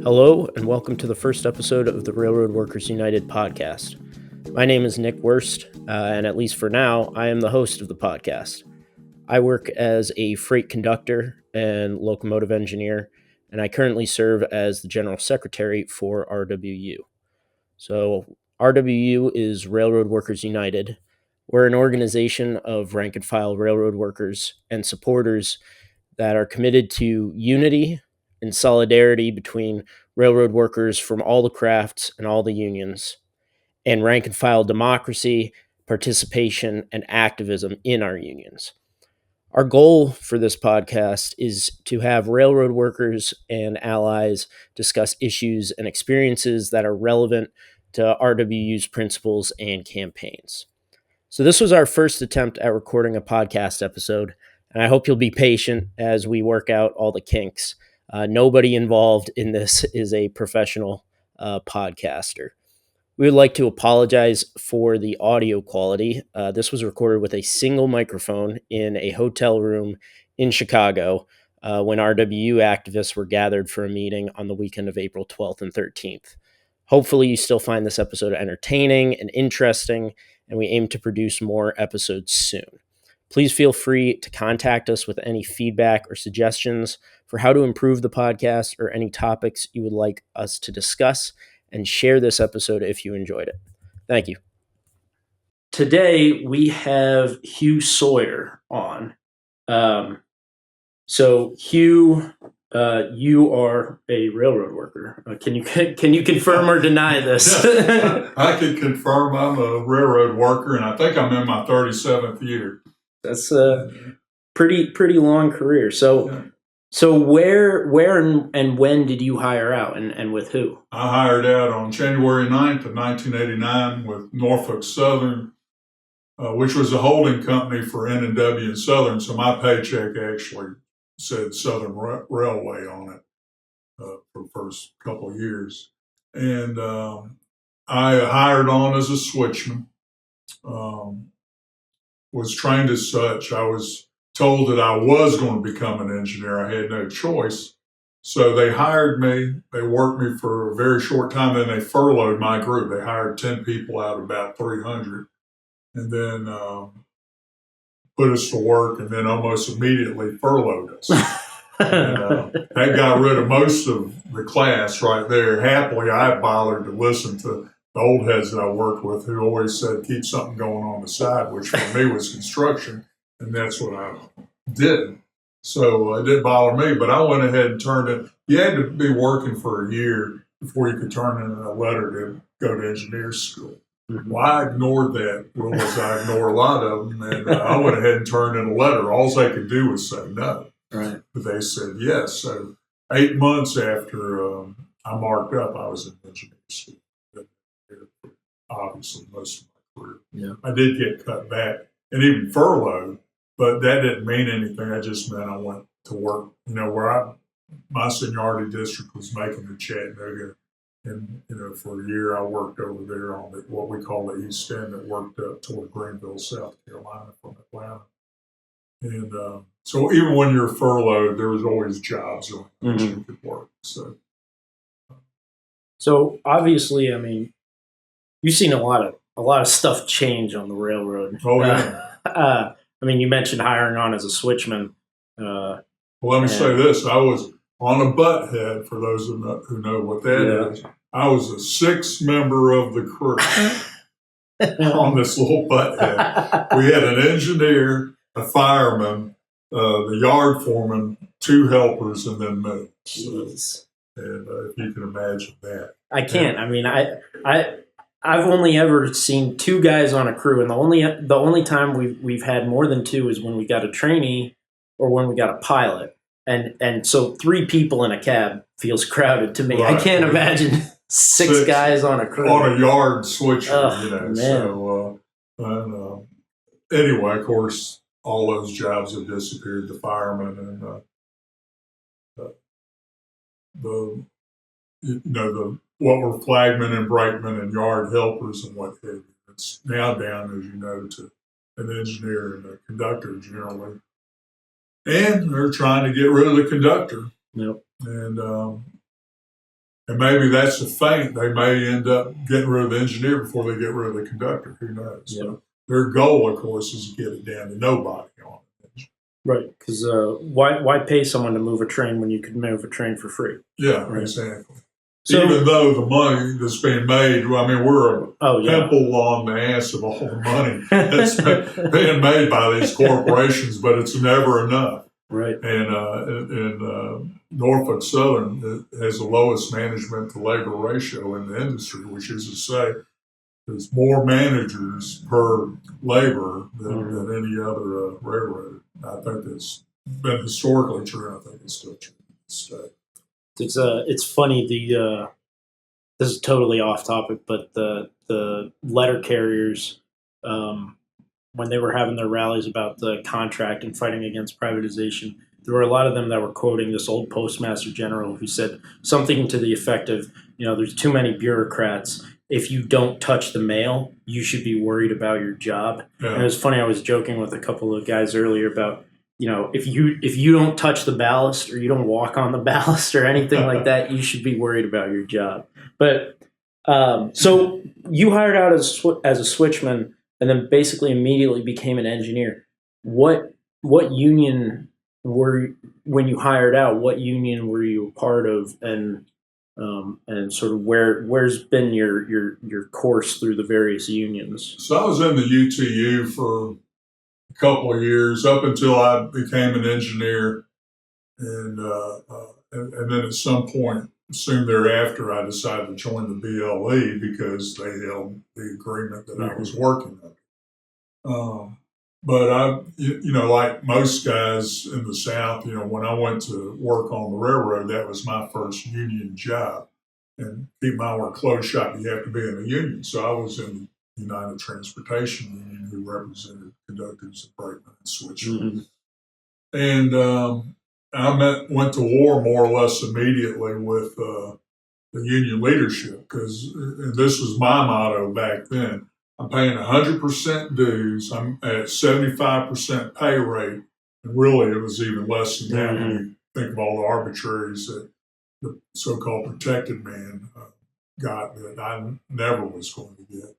Hello, and welcome to the first episode of the Railroad Workers United podcast. My name is Nick Wurst, and at least for now, I am the host of the podcast. I work as a freight conductor and locomotive engineer, and I currently serve as the general secretary for RWU. So, RWU is Railroad Workers United. We're an organization of rank and file railroad workers and supporters that are committed to unity and solidarity between railroad workers from all the crafts and all the unions, and rank and file democracy, participation, and activism in our unions. Our goal for this podcast is to have railroad workers and allies discuss issues and experiences that are relevant to RWU's principles and campaigns. So, this was our first attempt at recording a podcast episode, and I hope you'll be patient as we work out all the kinks. Nobody involved in this is a professional podcaster. We would like to apologize for the audio quality. This was recorded with a single microphone in a hotel room in Chicago when RWU activists were gathered for a meeting on the weekend of April 12th and 13th. Hopefully, you still find this episode entertaining and interesting, and we aim to produce more episodes soon. Please feel free to contact us with any feedback or suggestions for how to improve the podcast or any topics you would like us to discuss, and share this episode if you enjoyed it. Thank you. Today, we have Hugh Sawyer on. So, Hugh, you are a railroad worker. Can you confirm or deny this? I can confirm I'm a railroad worker, and I think I'm in my 37th year. That's a pretty long career. So where and when did you hire out, and with who? I hired out on January 9th of 1989 with Norfolk Southern, which was a holding company for N&W and Southern, so my paycheck actually said Southern Railway on it for the first couple of years. And I hired on as a switchman, was trained as such. I was told that I was going to become an engineer. I had no choice. So they hired me. They worked me for a very short time. Then they furloughed my group. They hired 10 people out of about 300 and then put us to work, and then almost immediately furloughed us. And, that got rid of most of the class right there. Happily, I bothered to listen to the old heads that I worked with who always said, keep something going on the side, which for me was construction. And that's what I did. So it didn't bother me, but I went ahead and turned it. You had to be working for a year before you could turn in a letter to go to engineer school. Mm-hmm. Well, I ignored that rule, as I ignore a lot of them, and I went ahead and turned in a letter. All they could do was say no. Right. But they said yes. So 8 months after I marked up, I was in engineer school. Obviously, most of my career. Yeah. I did get cut back and even furloughed, but that didn't mean anything. That just meant I went to work, where my seniority district was making the Chattanooga. And, for a year I worked over there on what we call the East End that worked up toward Greenville, South Carolina from Atlanta. And so even when you're furloughed, there was always jobs on which you could work. So obviously, you've seen a lot of stuff change on the railroad. Oh, yeah. You mentioned hiring on as a switchman. Well, let me say this. I was on a butt head, for those who know what that is. I was a sixth member of the crew on this little butt head. We had an engineer, a fireman, the yard foreman, 2 helpers, and then me. Jeez. And if you can imagine that. I can't. I've only ever seen 2 guys on a crew, and the only time we've had more than 2 is when we got a trainee or when we got a pilot, and so 3 people in a cab feels crowded to me. Right. I can't imagine six guys on a crew on a yard switcher. Man. So anyway, of course, all those jobs have disappeared. The firemen and what were flagmen and brakemen and yard helpers and what have you. It's now down, as you know, to an engineer and a conductor generally. And they're trying to get rid of the conductor. Yep. And And maybe that's a feint. They may end up getting rid of the engineer before they get rid of the conductor. Who knows? Yeah. So their goal, of course, is to get it down to nobody on it. Right, because why pay someone to move a train when you could move a train for free? Yeah, right. Exactly. So, even though the money that's being made, I mean, we're a pimple on the ass of all the money that's being made by these corporations, but it's never enough. Right. And Norfolk Southern has the lowest management to labor ratio in the industry, which is to say there's more managers per laborer than any other railroad. I think that's been historically true, and I think it's still true today. It's funny, this is totally off topic, but the letter carriers, when they were having their rallies about the contract and fighting against privatization, there were a lot of them that were quoting this old postmaster general who said something to the effect of, there's too many bureaucrats. If you don't touch the mail, you should be worried about your job. Yeah. And it was funny, I was joking with a couple of guys earlier about, if you don't touch the ballast or you don't walk on the ballast or anything like that, you should be worried about your job. But so you hired out as a switchman and then basically immediately became an engineer. What union when you hired out? What union were you a part of, and sort of where's been your course through the various unions? So I was in the UTU for a couple of years up until I became an engineer, and then at some point soon thereafter I decided to join the BLE because they held the agreement that I was working on. But I, like most guys in the South, when I went to work on the railroad, that was my first union job. And keep my word, closed shop, you have to be in a union. So I was in the United Transportation Union, who represented conductors and brakemen and switchmen. And I went to war more or less immediately with the union leadership and this was my motto back then. I'm paying 100% dues. I'm at 75% pay rate. And really, it was even less than that when you think of all the arbitraries that the so-called protected man got that I never was going to get.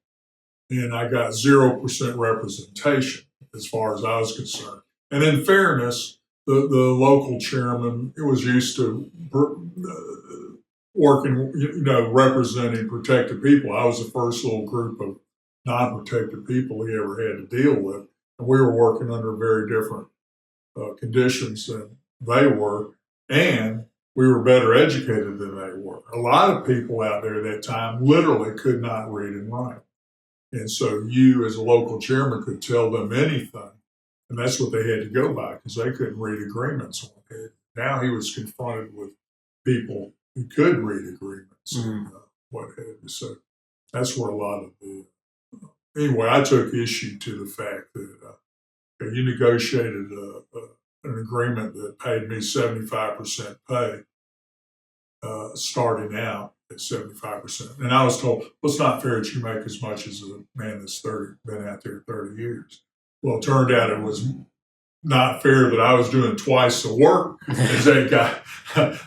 And I got 0% representation as far as I was concerned. And in fairness, the local chairman was used to working, representing protected people. I was the first little group of non-protected people he ever had to deal with. And we were working under very different conditions than they were. And we were better educated than they were. A lot of people out there at that time literally could not read and write. And so you, as a local chairman, could tell them anything. And that's what they had to go by because they couldn't read agreements on it. Now he was confronted with people who could read agreements and what have you. So that's where a lot of the anyway, I took issue to the fact that you negotiated an agreement that paid me 75% pay starting out at 75%. And I was told, well, it's not fair that you make as much as a man that's been out there 30 years. Well, it turned out it was not fair that I was doing twice the work as that guy that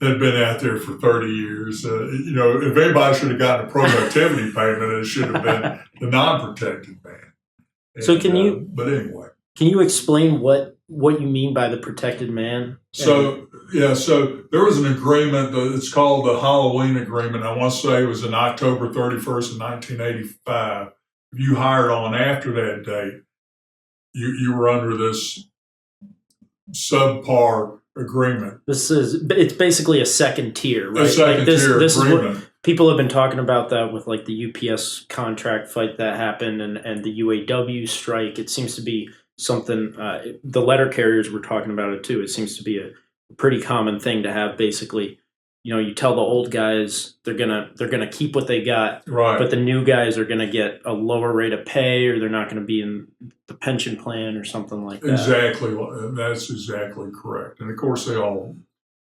had been out there for 30 years. If anybody should have gotten a productivity payment, it should have been the non-protected man. And, so but anyway. Can you explain what you mean by the protected man? So there was an agreement, it's called the Halloween Agreement. I want to say it was in October 31st of 1985. If you hired on after that date, you were under this subpar agreement. It's basically a second tier, right? A second tier agreement. Is what people have been talking about that with like the UPS contract fight that happened and the UAW strike. It seems to be something, the letter carriers were talking about it too. It seems to be a pretty common thing to have. Basically, you tell the old guys they're gonna keep what they got, right? But the new guys are gonna get a lower rate of pay, or they're not gonna be in the pension plan or something like that. Exactly, that's exactly correct. And of course, they all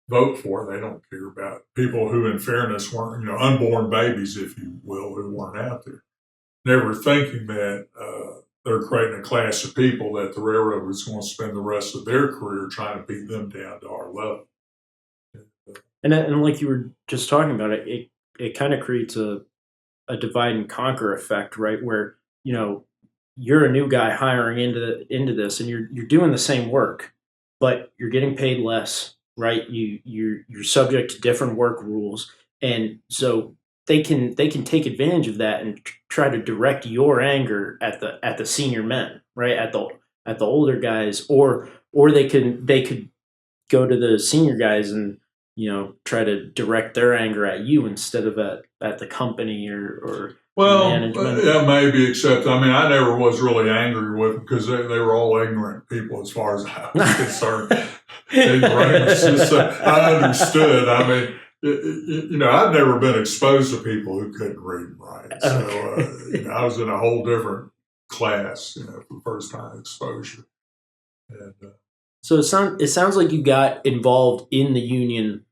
vote for it. They don't care about people who, in fairness, weren't unborn babies, if you will, who weren't out there, never thinking that they're creating a class of people that the railroad was going to spend the rest of their career trying to beat them down to our level. And like you were just talking about, it kind of creates a divide and conquer effect, right? Where you're a new guy hiring into this, and you're doing the same work, but you're getting paid less, right? You're subject to different work rules, and so they can take advantage of that and try to direct your anger at the senior men, right? At the older guys, or they could go to the senior guys and try to direct their anger at you instead of at the company or Well, management. yeah, maybe, except, I mean, I never was really angry with them because they were all ignorant people as far as I was concerned. Ignorance. So I understood. I mean, I've never been exposed to people who couldn't read and write. So, I was in a whole different class, for first time exposure. And, So it sounds like you got involved in the union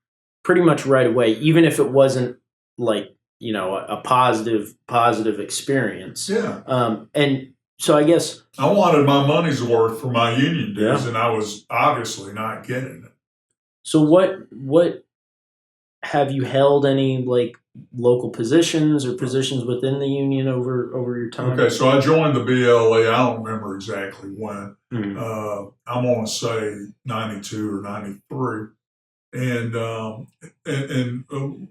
pretty much right away, even if it wasn't like a positive experience. yeah. And so I guess I wanted my money's worth for my union dues, Yeah. and I was obviously not getting it. so what have you held any like local positions or positions within the union over your time? Okay, so I joined the BLE. I don't remember exactly when. Mhm. I'm going to say 92 or 93. And the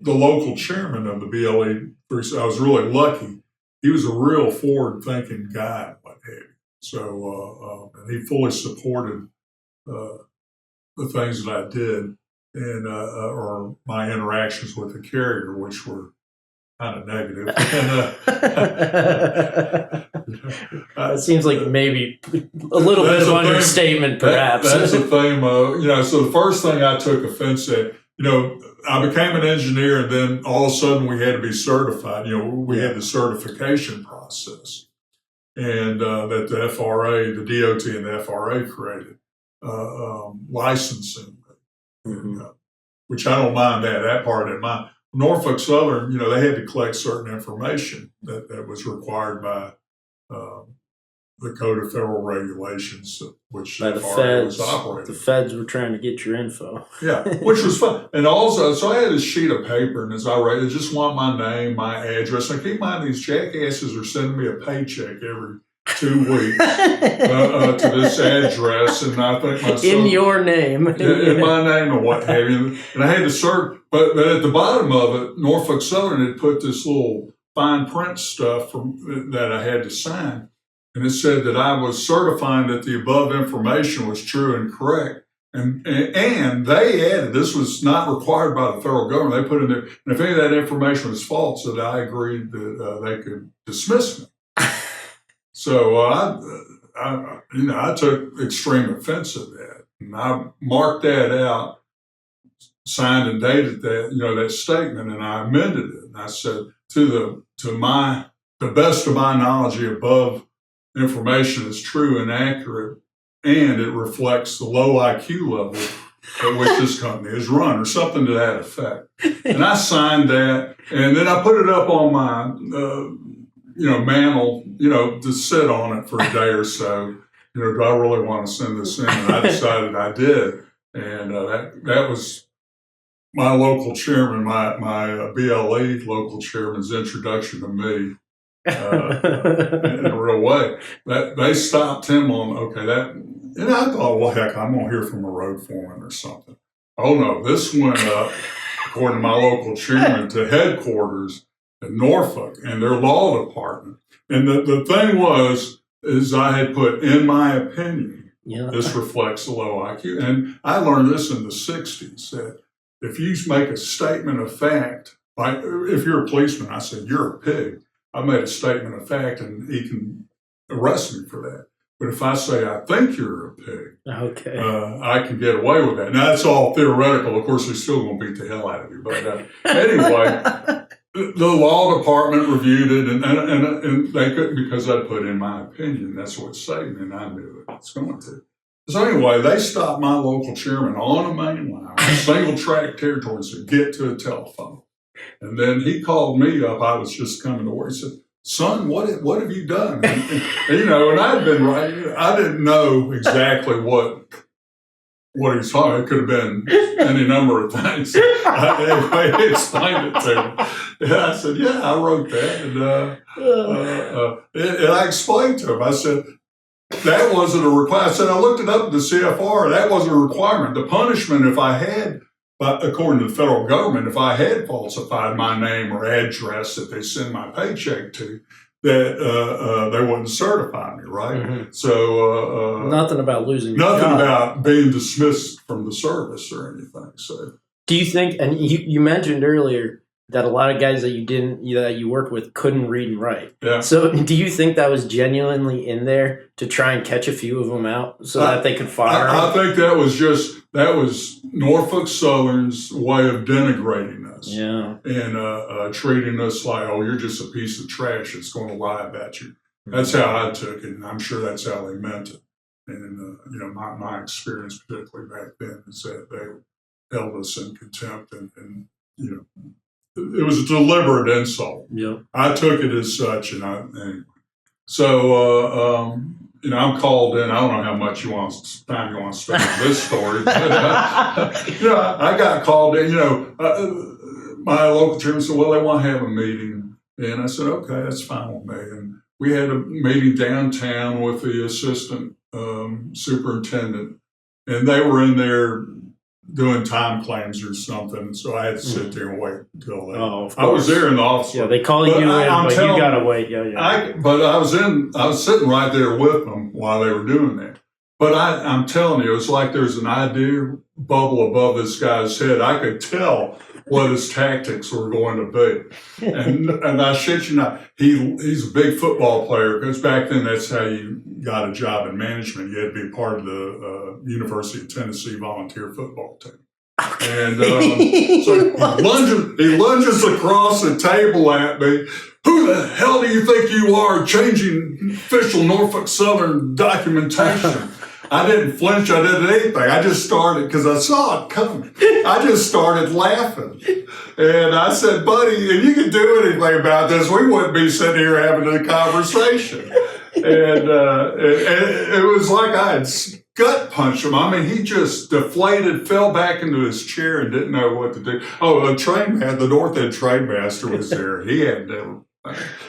local chairman of the BLE, I was really lucky. He was a real forward-thinking guy, what have you. So, and he fully supported the things that I did, and or my interactions with the carrier, which were kind of negative. That seems like maybe a little bit of understatement, perhaps. That's the thing, so the first thing I took offense at, I became an engineer, and then all of a sudden we had to be certified. We had the certification process, and that the FRA, the DOT and the FRA created, licensing, which I don't mind that part I didn't mind. Norfolk Southern, they had to collect certain information that was required by the Code of Federal Regulations, which By the FRA was feds. operating. The feds were trying to get your info. Yeah, which was fun. And also, so I had a sheet of paper, and as I write, I just want my name, my address. And keep in mind, these jackasses are sending me a paycheck every 2 weeks to this address, and I think myself, in your name, in my name, and what have you. And I had to serve, but at the bottom of it, Norfolk Southern had put this little fine print stuff that I had to sign, and it said that I was certifying that the above information was true and correct. And they added, this was not required by the federal government. They put in there, and if any of that information was false, that I agreed that they could dismiss me. So I took extreme offense at that, and I marked that out, signed and dated that, that statement, and I amended it. And I said, to the best of my knowledge, the above information is true and accurate, and it reflects the low IQ level at which this company is run, or something to that effect. And I signed that, and then I put it up on my mantle, to sit on it for a day or so. Do I really want to send this in? And I decided I did. And that was my local chairman, my BLE local chairman's introduction to me in a real way. That they stopped him on, and I thought, well, heck, I'm going to hear from a road foreman or something. Oh, no, this went up, according to my local chairman, to headquarters at Norfolk and their law department. And the thing is I had put, in my opinion, this reflects the low IQ. And I learned this in the 60s, that if you make a statement of fact, like if you're a policeman, I said, you're a pig. I made a statement of fact, and he can arrest me for that. But if I say, I think you're a pig, I can get away with that. Now, that's all theoretical. Of course, they're still going to beat the hell out of you. But anyway, the law department reviewed it, and they couldn't, because I put in my opinion. That's what saved me, and I knew it was going to. So anyway, they stopped my local chairman on a main line, single track territory, and said, get to a telephone. And then he called me up. I was just coming to work. He said, son, what have you done? And I'd been right. I didn't know exactly what what he's talking. It could have been any number of things. Anyway, he explained it to me. And I said, yeah, I wrote that. And I explained to him, I said, that wasn't a requirement. I said, I looked it up at the CFR. That wasn't a requirement. The punishment, if I had, according to the federal government, if I had falsified my name or address that they send my paycheck to, that they wouldn't certify me, right? Mm-hmm. So nothing about losing your nothing job. about being dismissed from the service or anything. So, do you think? And you mentioned earlier that a lot of guys that you worked with couldn't read and write. yeah. So, do you think that was genuinely in there to try and catch a few of them out so that they could fire them? I think that was Norfolk Southern's way of denigrating us. Yeah. And treating us like, oh, you're just a piece of trash that's going to lie about you. That's how I took it, and I'm sure that's how they meant it. And my experience, particularly back then, is that they held us in contempt, and it was a deliberate insult. Yep. I took it as such, and anyway. So I'm called in. I don't know how much time you want to spend on this story, but I got called in. My local chairman said, "Well, they want to have a meeting," and I said, "Okay, that's fine with me." And we had a meeting downtown with the assistant superintendent, and they were in there doing time claims or something. So I had to sit there and wait until they. Oh, of course. I was there in the office. Yeah, they call you in, but you gotta wait. Yeah. But I was sitting right there with them while they were doing that. But I'm telling you, it's like there's an idea bubble above this guy's head. I could tell what his tactics were going to be. And I shit you not, he's a big football player, because back then that's how you got a job in management. You had to be part of the University of Tennessee volunteer football team. And so he lunges across the table at me. Who the hell do you think you are, changing official Norfolk Southern documentation? I didn't flinch. I didn't anything. I just started, because I saw it coming. I just started laughing. And I said, buddy, if you could do anything about this, we wouldn't be sitting here having a conversation. And it was like I had gut punched him. I mean, he just deflated, fell back into his chair, and didn't know what to do. Oh, the North End train master was there. He had never.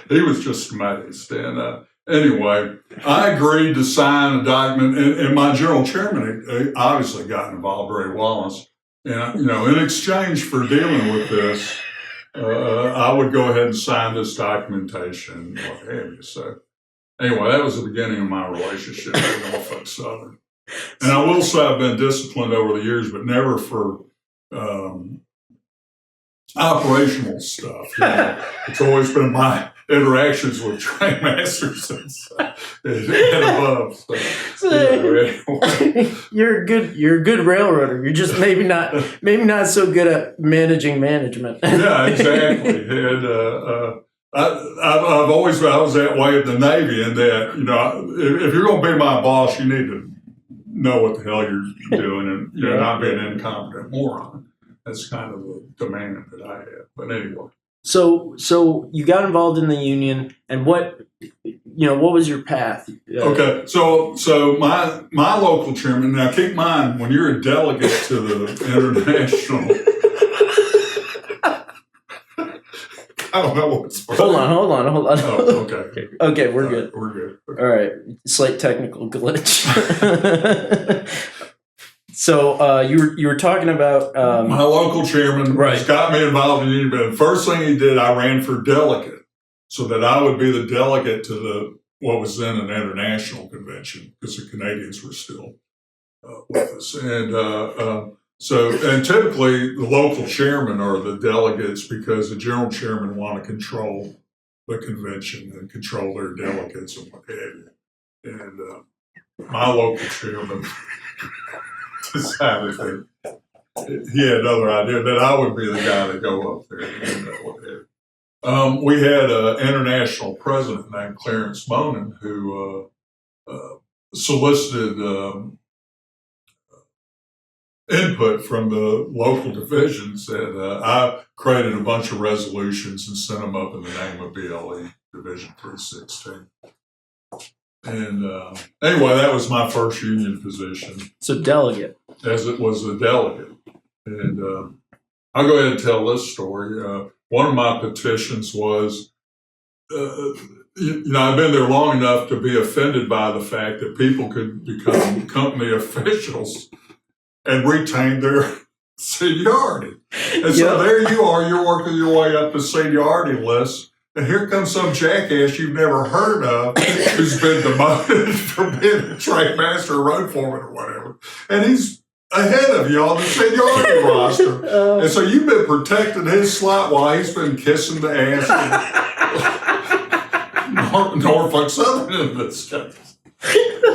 He was just amazed. And anyway, I agreed to sign a document, and my general chairman obviously got involved, Ray Wallace. And in exchange for dealing with this, I would go ahead and sign this documentation, what have you. So anyway, that was the beginning of my relationship with Norfolk Southern. And I will say I've been disciplined over the years, but never for operational stuff. It's always been my interactions with train masters and above. So, anyway. You're a good railroader. You're just maybe not so good at managing management. Yeah, exactly. And I was that way at the Navy, in that if you're going to be my boss, you need to know what the hell you're doing, and not be an incompetent moron. That's kind of the demand that I have. But anyway. So you got involved in the union, and what was your path? Okay, so my local chairman. Now, keep in mind, when you're a delegate to the international. I don't know what's. Hold on. Oh, okay. Okay, we're good. We're good. Okay. All right, slight technical glitch. So you were talking about my local chairman, right, got me involved in the union. But the first thing he did, I ran for delegate, so that I would be the delegate to what was then an international convention, because the Canadians were still with us. And and typically the local chairmen are the delegates, because the general chairman want to control the convention and control their delegates and what have you. And my local chairman decided that he had another idea, that I would be the guy to go up there and what have you. We had an international president named Clarence Monin who solicited input from the local divisions, and I created a bunch of resolutions and sent them up in the name of BLE Division 316. And anyway, that was my first union position. So delegate. As it was a delegate. And I'll go ahead and tell this story. One of my petitions was, I've been there long enough to be offended by the fact that people could become company officials and retain their seniority. And so there you are, you're working your way up the seniority list, and here comes some jackass you've never heard of who's been demoted from being a trade master or road foreman or whatever. And he's ahead of you on the seniority roster. And so you've been protecting his slot while he's been kissing the ass of Norfolk Southern in this case.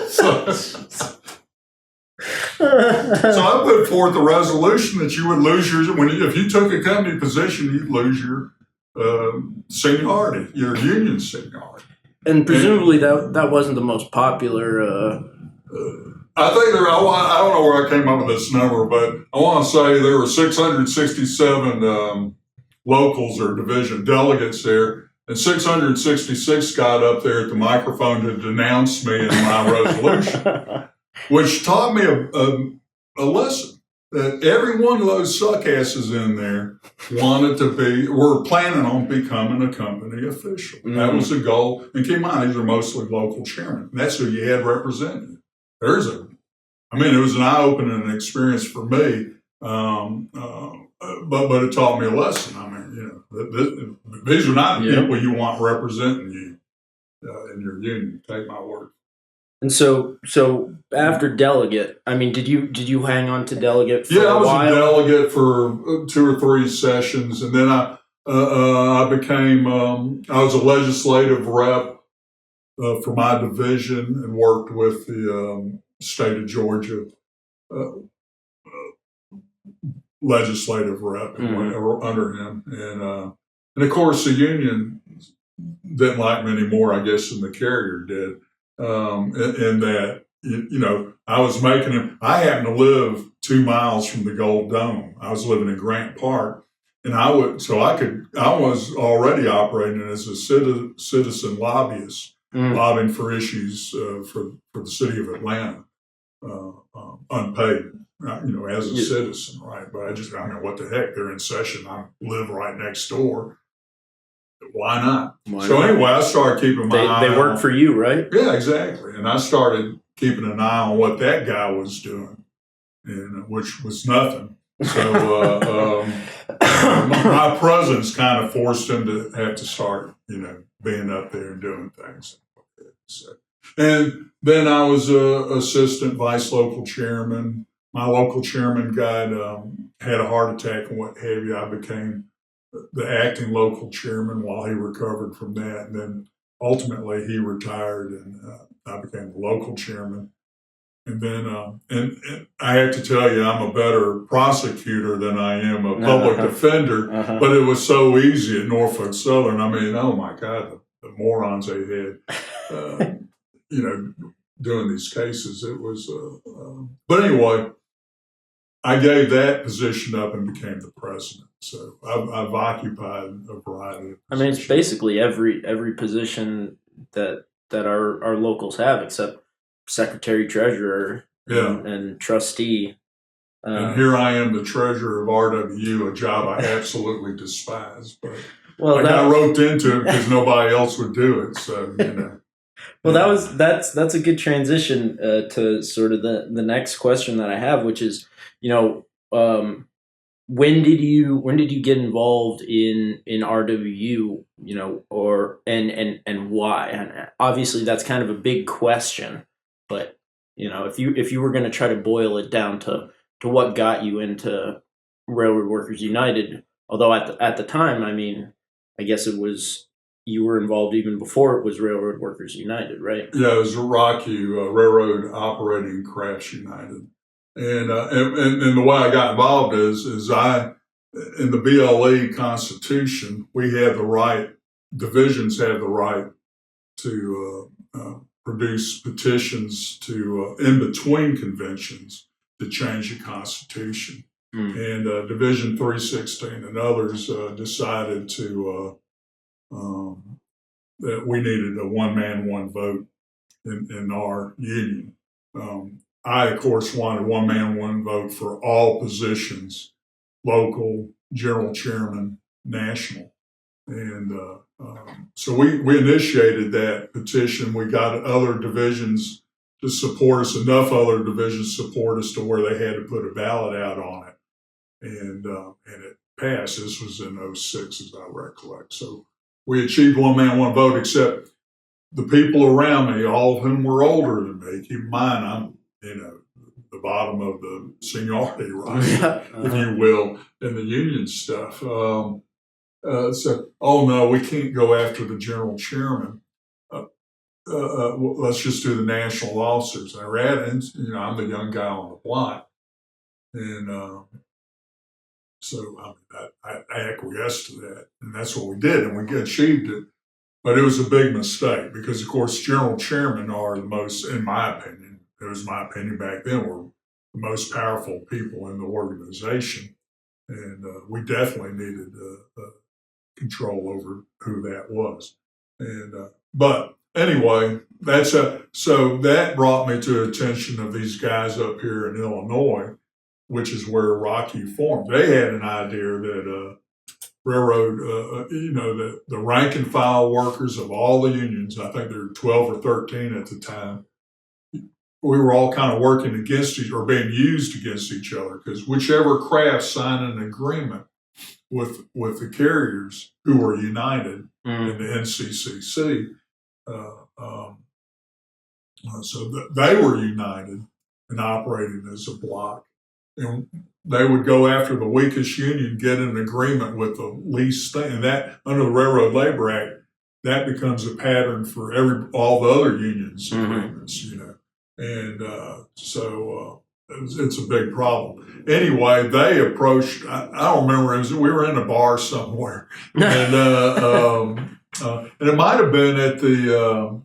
So I put forth a resolution that you would lose if you took a company position, you'd lose your seniority, your union seniority. And presumably that wasn't the most popular. I think I don't know where I came up with this number, but I want to say there were 667 locals or division delegates there, and 666 got up there at the microphone to denounce me in my resolution. Which taught me a lesson that every one of those suckasses in there were planning on becoming a company official. Mm-hmm. That was the goal. And keep in mind, these are mostly local chairmen. That's who you had represented. It was an eye-opening experience for me, but it taught me a lesson. I mean, these are not people you want representing you in your union. Take my word. And so after delegate, I mean, did you hang on to delegate for I was a delegate for 2 or 3 sessions, and then I became I was a legislative rep for my division and worked with the state of Georgia legislative rep under him, and of course the union didn't like me anymore, I guess, than the carrier did. In that, I was making him. I happened to live 2 miles from the Gold Dome. I was living in Grant Park, and I was already operating as a citizen lobbyist, lobbying for issues for the city of Atlanta, unpaid, as a citizen, right? But what the heck? They're in session. I live right next door. Why not? Anyway, I started keeping my eye. They work for you, right? Yeah, exactly. And I started keeping an eye on what that guy was doing, and which was nothing. So my presence kind of forced him to have to start, being up there and doing things. So, and then I was assistant vice local chairman. My local chairman had a heart attack and what have you. I became the acting local chairman while he recovered from that. And then ultimately he retired, and I became the local chairman. And then, and I have to tell you, I'm a better prosecutor than I am a public defender, but it was so easy at Norfolk Southern. I mean, oh my God, the morons they had, doing these cases. It was, but anyway, I gave that position up and became the president. So I've occupied a variety of positions. I mean, it's basically every position that our locals have, except secretary, treasurer, and trustee. And here I am, the treasurer of RWU, a job I absolutely despise. But I got roped into it because nobody else would do it. So, Well, that's a good transition to sort of the next question that I have, which is, when did you get involved in RWU, and why? And obviously that's kind of a big question, but if you were going to try to boil it down to what got you into Railroad Workers United, although at the time, I mean, I guess it was, you were involved even before it was Railroad Workers United, right? Yeah, it was ROCU, Railroad Operating Crafts United. And the way I got involved is in the BLE Constitution, we have the right, divisions have the right to produce petitions to in between conventions to change the Constitution. And Division 316 and others decided that we needed a one man, one vote in our union. I, of course, wanted one man, one vote for all positions, local, general chairman, national. And so we initiated that petition. We got other divisions to support us, enough other divisions support us to where they had to put a ballot out on it. And it passed. This was in '06, as I recollect. So we achieved one man, one vote, except the people around me, all of whom were older than me. Keep in mind, I'm, the bottom of the seniority roster, if you will, in the union stuff. So, oh no, we can't go after the general chairman. Let's just do the national officers. I read, and I'm the young guy on the block, and so I acquiesced to that, and that's what we did, and we achieved it. But it was a big mistake because, of course, general chairmen are the most, in my opinion, it was my opinion back then, were the most powerful people in the organization, and we definitely needed control over who that was. And but anyway, so that brought me to the attention of these guys up here in Illinois, which is where Rocky formed. They had an idea that railroad, that the rank and file workers of all the unions, I think there were 12 or 13 at the time, we were all kind of working against or being used against each other, because whichever craft signed an agreement with the carriers who were united in the NCCC, so they were united and operating as a block. And they would go after the weakest union, get an agreement with the least thing. And that, under the Railroad Labor Act, that becomes a pattern for all the other unions' agreements, And so it's a big problem. Anyway, they approached, I don't remember, we were in a bar somewhere. And it might have been at the,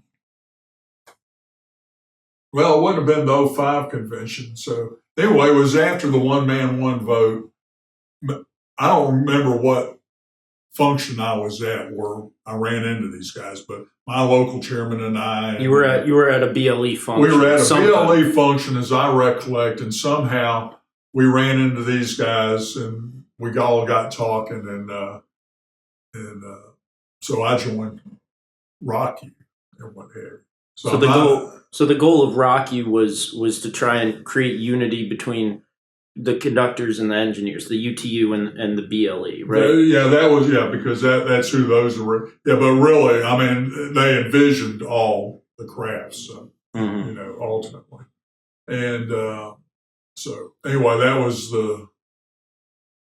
it wouldn't have been the '05 convention. So anyway, it was after the one man, one vote. I don't remember what function I was at where I ran into these guys, but my local chairman and I. You were at a BLE function. We were at a BLE function, as I recollect, and somehow we ran into these guys, and we all got talking, and so I joined Rocky and what have you. So the goal of Rocky was to try and create unity between the conductors and the engineers, the UTU and the BLE, right? Because that's who those were. Yeah, but really, I mean, they envisioned all the crafts, ultimately. And so anyway, that was the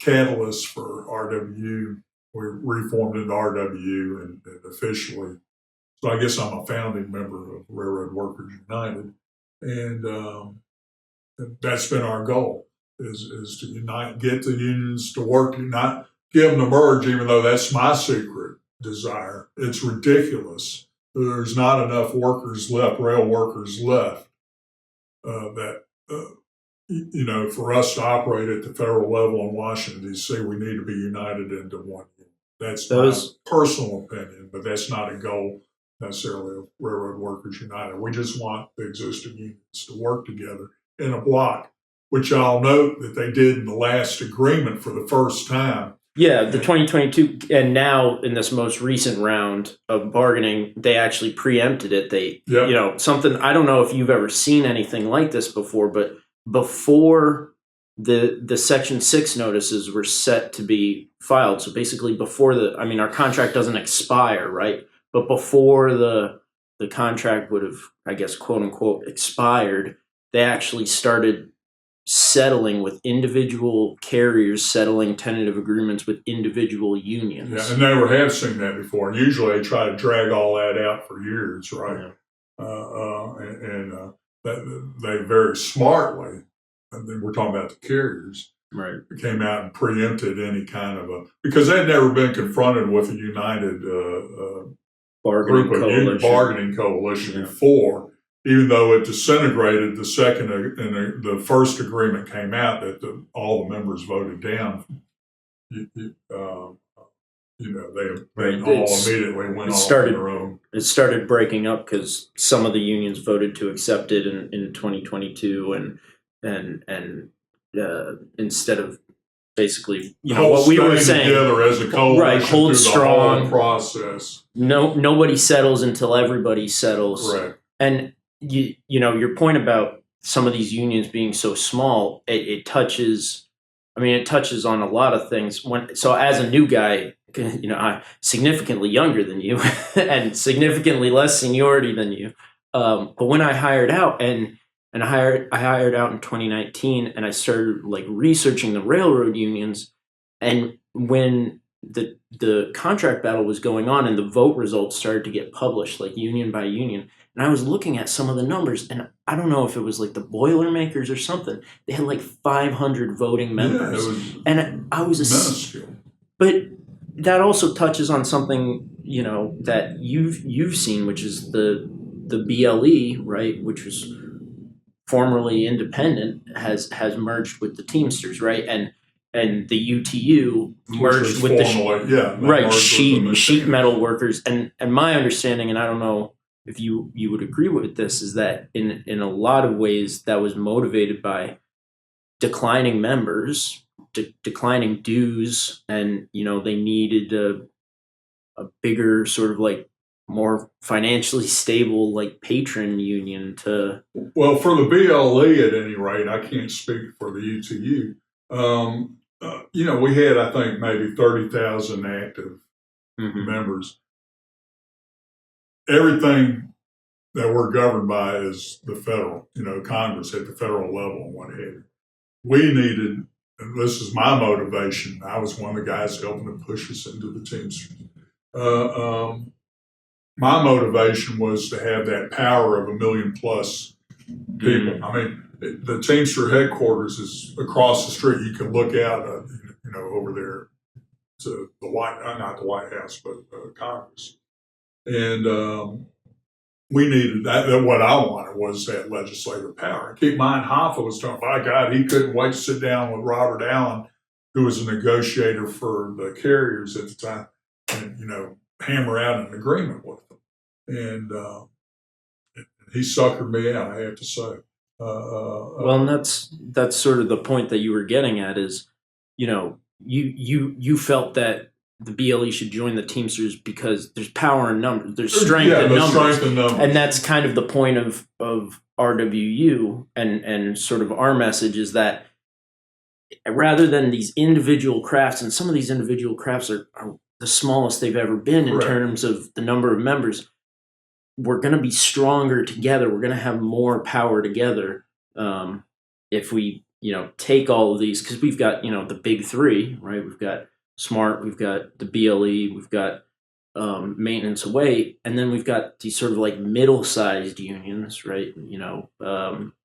catalyst for RWU. We reformed into RWU and officially. So I guess I'm a founding member of Railroad Workers United, and that's been our goal: is to unite, get the unions to work, not get them to merge. Even though that's my secret desire, it's ridiculous. There's not enough workers left, rail workers left, for us to operate at the federal level in Washington D.C. We need to be united into one union. That's my personal opinion, but that's not a goal necessarily of Railroad Workers United. We just want the existing unions to work together in a block, which I'll note that they did in the last agreement for the first time. Yeah, the 2022, and now in this most recent round of bargaining, they actually preempted it. Something, I don't know if you've ever seen anything like this before, but before the Section 6 notices were set to be filed, so basically before our contract doesn't expire, right? But before the contract would have, I guess, quote unquote, expired, they actually started settling with individual carriers, settling tentative agreements with individual unions. Yeah, and never have seen that before. And usually they try to drag all that out for years, right? Yeah. They very smartly, and then we're talking about the carriers, right, came out and preempted any kind of because they'd never been confronted with a united bargaining coalition before, even though it disintegrated the second and the first agreement came out that all the members voted down. they all immediately went off on their own. It started breaking up because some of the unions voted to accept it in 2022, and instead of basically what we were saying together as a coalition, right, hold strong, the whole process. Nobody settles until everybody settles. Right. And your point about some of these unions being so small, it touches. I mean, it touches on a lot of things. So as a new guy, I'm significantly younger than you and significantly less seniority than you. But when I hired out I hired out in 2019, and I started like researching the railroad unions. And when the contract battle was going on and the vote results started to get published, like union by union, and I was looking at some of the numbers, and I don't know if it was like the Boilermakers or something. They had like 500 voting members, and I was minuscule. But that also touches on something that you've seen, which is the BLE, right, which was formerly independent, has merged with the Teamsters, right, and the UTU merged with sheet metal workers, and my understanding, and I don't know if you would agree with this, is that in a lot of ways that was motivated by declining members, declining dues, and they needed a bigger sort of like more financially stable like patron union to. Well, for the BLE at any rate, I can't speak for the UTU. We had, I think, maybe 30,000 active members. Everything that we're governed by is the federal, Congress at the federal level and what have you. We needed, and this is my motivation, I was one of the guys helping to push us into the Teamsters. My motivation was to have that power of 1 million plus people. I mean, the Teamster headquarters is across the street. You can look out, over there to the not the White House, but Congress. And we needed that. What I wanted was that legislative power. Keep in mind, Hoffa was talking, by God, he couldn't wait to sit down with Robert Allen, who was a negotiator for the carriers at the time, and, hammer out an agreement with them. And he suckered me out, I have to say. Well, and that's sort of the point that you were getting at is, you felt that the BLE should join the Teamsters because there's power in numbers, there's strength in numbers, and that's kind of the point of RWU and sort of our message is that rather than these individual crafts, and some of these individual crafts are the smallest they've ever been in terms of the number of members, we're going to be stronger together. We're going to have more power together if we, take all of these, because we've got, the big three, right? We've got SMART, we've got the BLE, we've got maintenance away, and then we've got these sort of like middle-sized unions, right?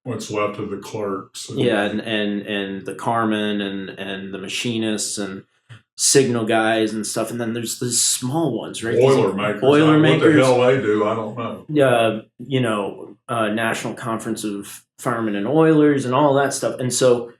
What's left of the clerks. And the carmen and the machinists and signal guys and stuff, and then there's the small ones, right? Boilermakers. What the hell they do, I don't know. National Conference of Firemen and Oilers and all that stuff. And so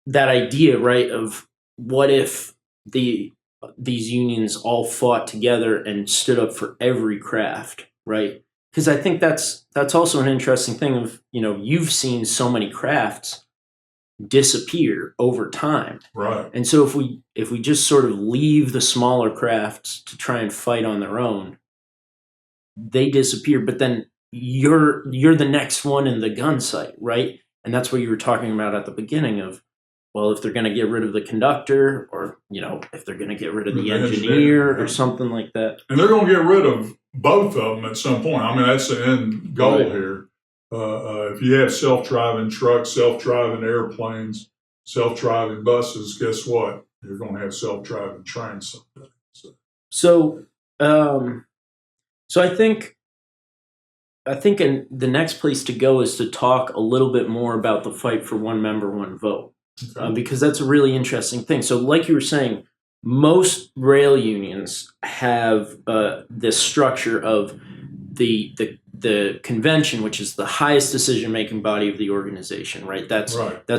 that idea, right, of what if these unions all fought together and stood up for every craft, right? Because I think that's also an interesting thing of, you've seen so many crafts disappear over time. Right. And so if we just sort of leave the smaller crafts to try and fight on their own, they disappear, but then you're the next one in the gun sight, right? And that's what you were talking about at the beginning of, well, if they're going to get rid of the conductor, or if they're going to get rid of the engineer or something like that. And they're going to get rid of both of them at some point. I mean, that's the end goal here. If you have self-driving trucks, self-driving airplanes, self-driving buses, guess what? You're going to have self-driving trains someday. So I think the next place to go is to talk a little bit more about the fight for one member, one vote, because that's a really interesting thing. So, like you were saying, most rail unions have this structure of the convention, which is the highest decision-making body of the organization, right? That's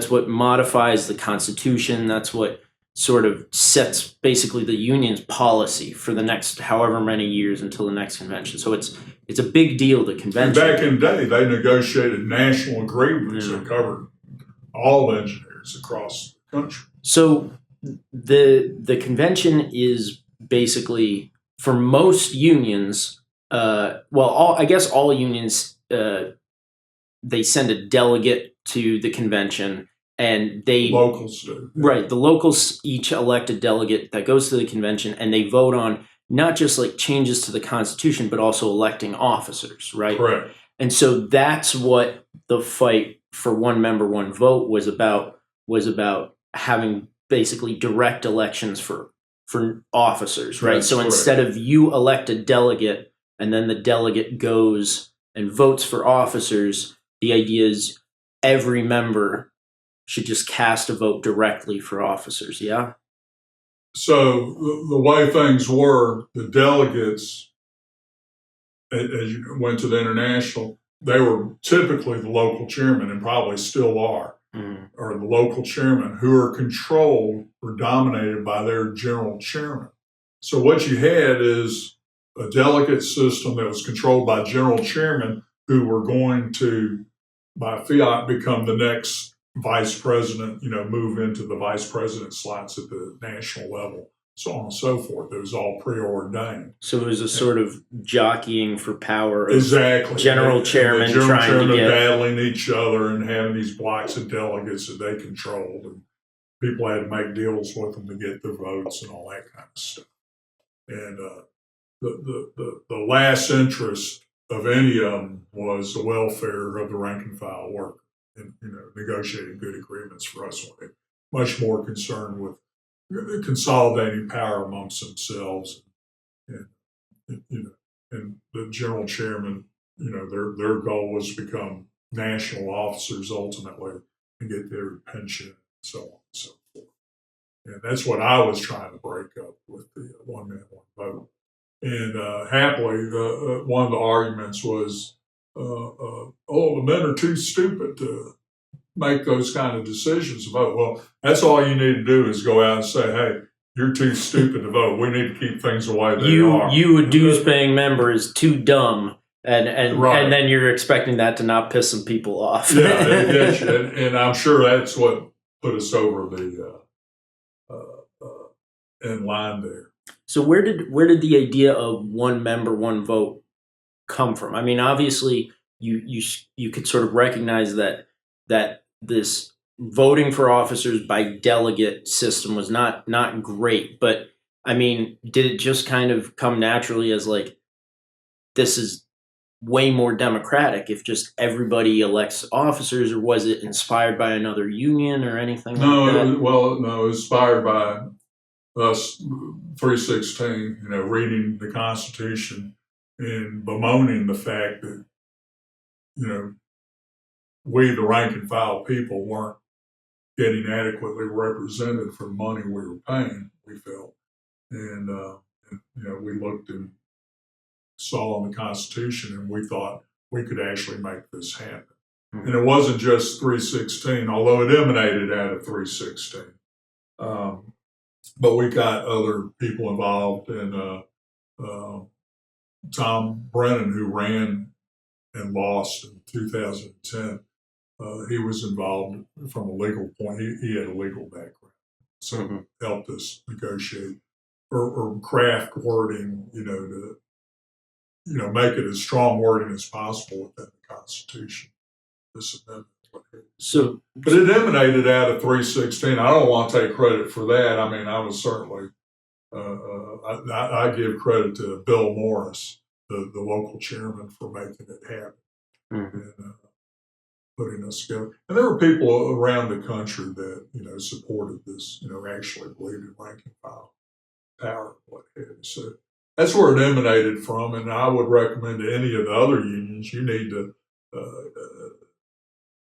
what modifies the Constitution. That's what sort of sets basically the union's policy for the next however many years until the next convention. So it's a big deal, the convention. And back in the day, they negotiated national agreements that covered all engineers across the country. So the convention is basically, for most unions, I guess all unions, they send a delegate to the convention, and locals do. Right, the locals each elect a delegate that goes to the convention, and they vote on not just like changes to the Constitution, but also electing officers, right? Correct. And so that's what the fight for one member, one vote was about having basically direct elections for officers, right? That's so correct. Instead of you elect a delegate and then the delegate goes and votes for officers, the idea is every member should just cast a vote directly for officers, yeah? So the way things were, the delegates, as you went to the international, they were typically the local chairman, and probably still are, or the local chairman, who are controlled or dominated by their general chairman. So what you had is a delegate system that was controlled by general chairmen who were going to, by fiat, become the next vice president, move into the vice president slots at the national level, so on and so forth. It was all preordained. So it was a sort of jockeying for power. Exactly. General chairman trying to get battling each other and having these blocks of delegates that they controlled, and people had to make deals with them to get their votes and all that kind of stuff. And the last interest of any of them was the welfare of the rank and file worker, and negotiating good agreements for us. Much more concerned with consolidating power amongst themselves, and the general chairman, their goal was to become national officers ultimately and get their pension and so on and so forth. And that's what I was trying to break up with the one man, one vote. And happily, one of the arguments was, the men are too stupid to make those kind of decisions to vote. Well, that's all you need to do is go out and say, hey, you're too stupid to vote. We need to keep things the way they are. You, a dues-paying member, is too dumb, and right. And then you're expecting that to not piss some people off. Yeah, and I'm sure that's what put us over the in line there. So where did the idea of one member, one vote come from? I mean, obviously, you could sort of recognize that this voting for officers by delegate system was not great, but I mean, did it just kind of come naturally as like, this is way more democratic if just everybody elects officers, or was it inspired by another union or anything like that? It was inspired by us 316, reading the Constitution and bemoaning the fact that, we, the rank and file people, weren't getting adequately represented for the money we were paying, we felt. And we looked and saw in the Constitution, and we thought we could actually make this happen. Mm-hmm. And it wasn't just 316, although it emanated out of 316. But we got other people involved, and Tom Brennan, who ran and lost in 2010, he was involved from a legal point. He had a legal background, so helped us negotiate or craft wording, to make it as strong wording as possible within the Constitution. This amendment. But it emanated out of 316. I don't want to take credit for that. I mean, I was certainly, I give credit to Bill Morris, the local chairman, for making it happen and putting us together. And there were people around the country that, supported this, actually believed in rank and file power, what have you. So that's where it emanated from. And I would recommend to any of the other unions, you need to,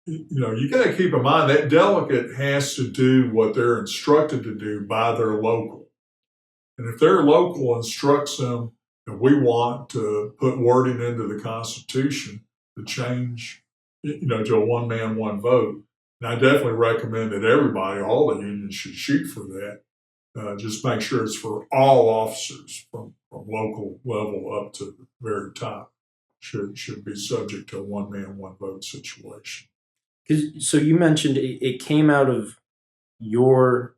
you got to keep in mind that delegate has to do what they're instructed to do by their local. And if their local instructs them that we want to put wording into the Constitution to change, to a one man, one vote, And I definitely recommend that everybody, all the unions, should shoot for that. Just make sure it's for all officers from local level up to the very top. Should be subject to a one man, one vote situation. So you mentioned it came out of your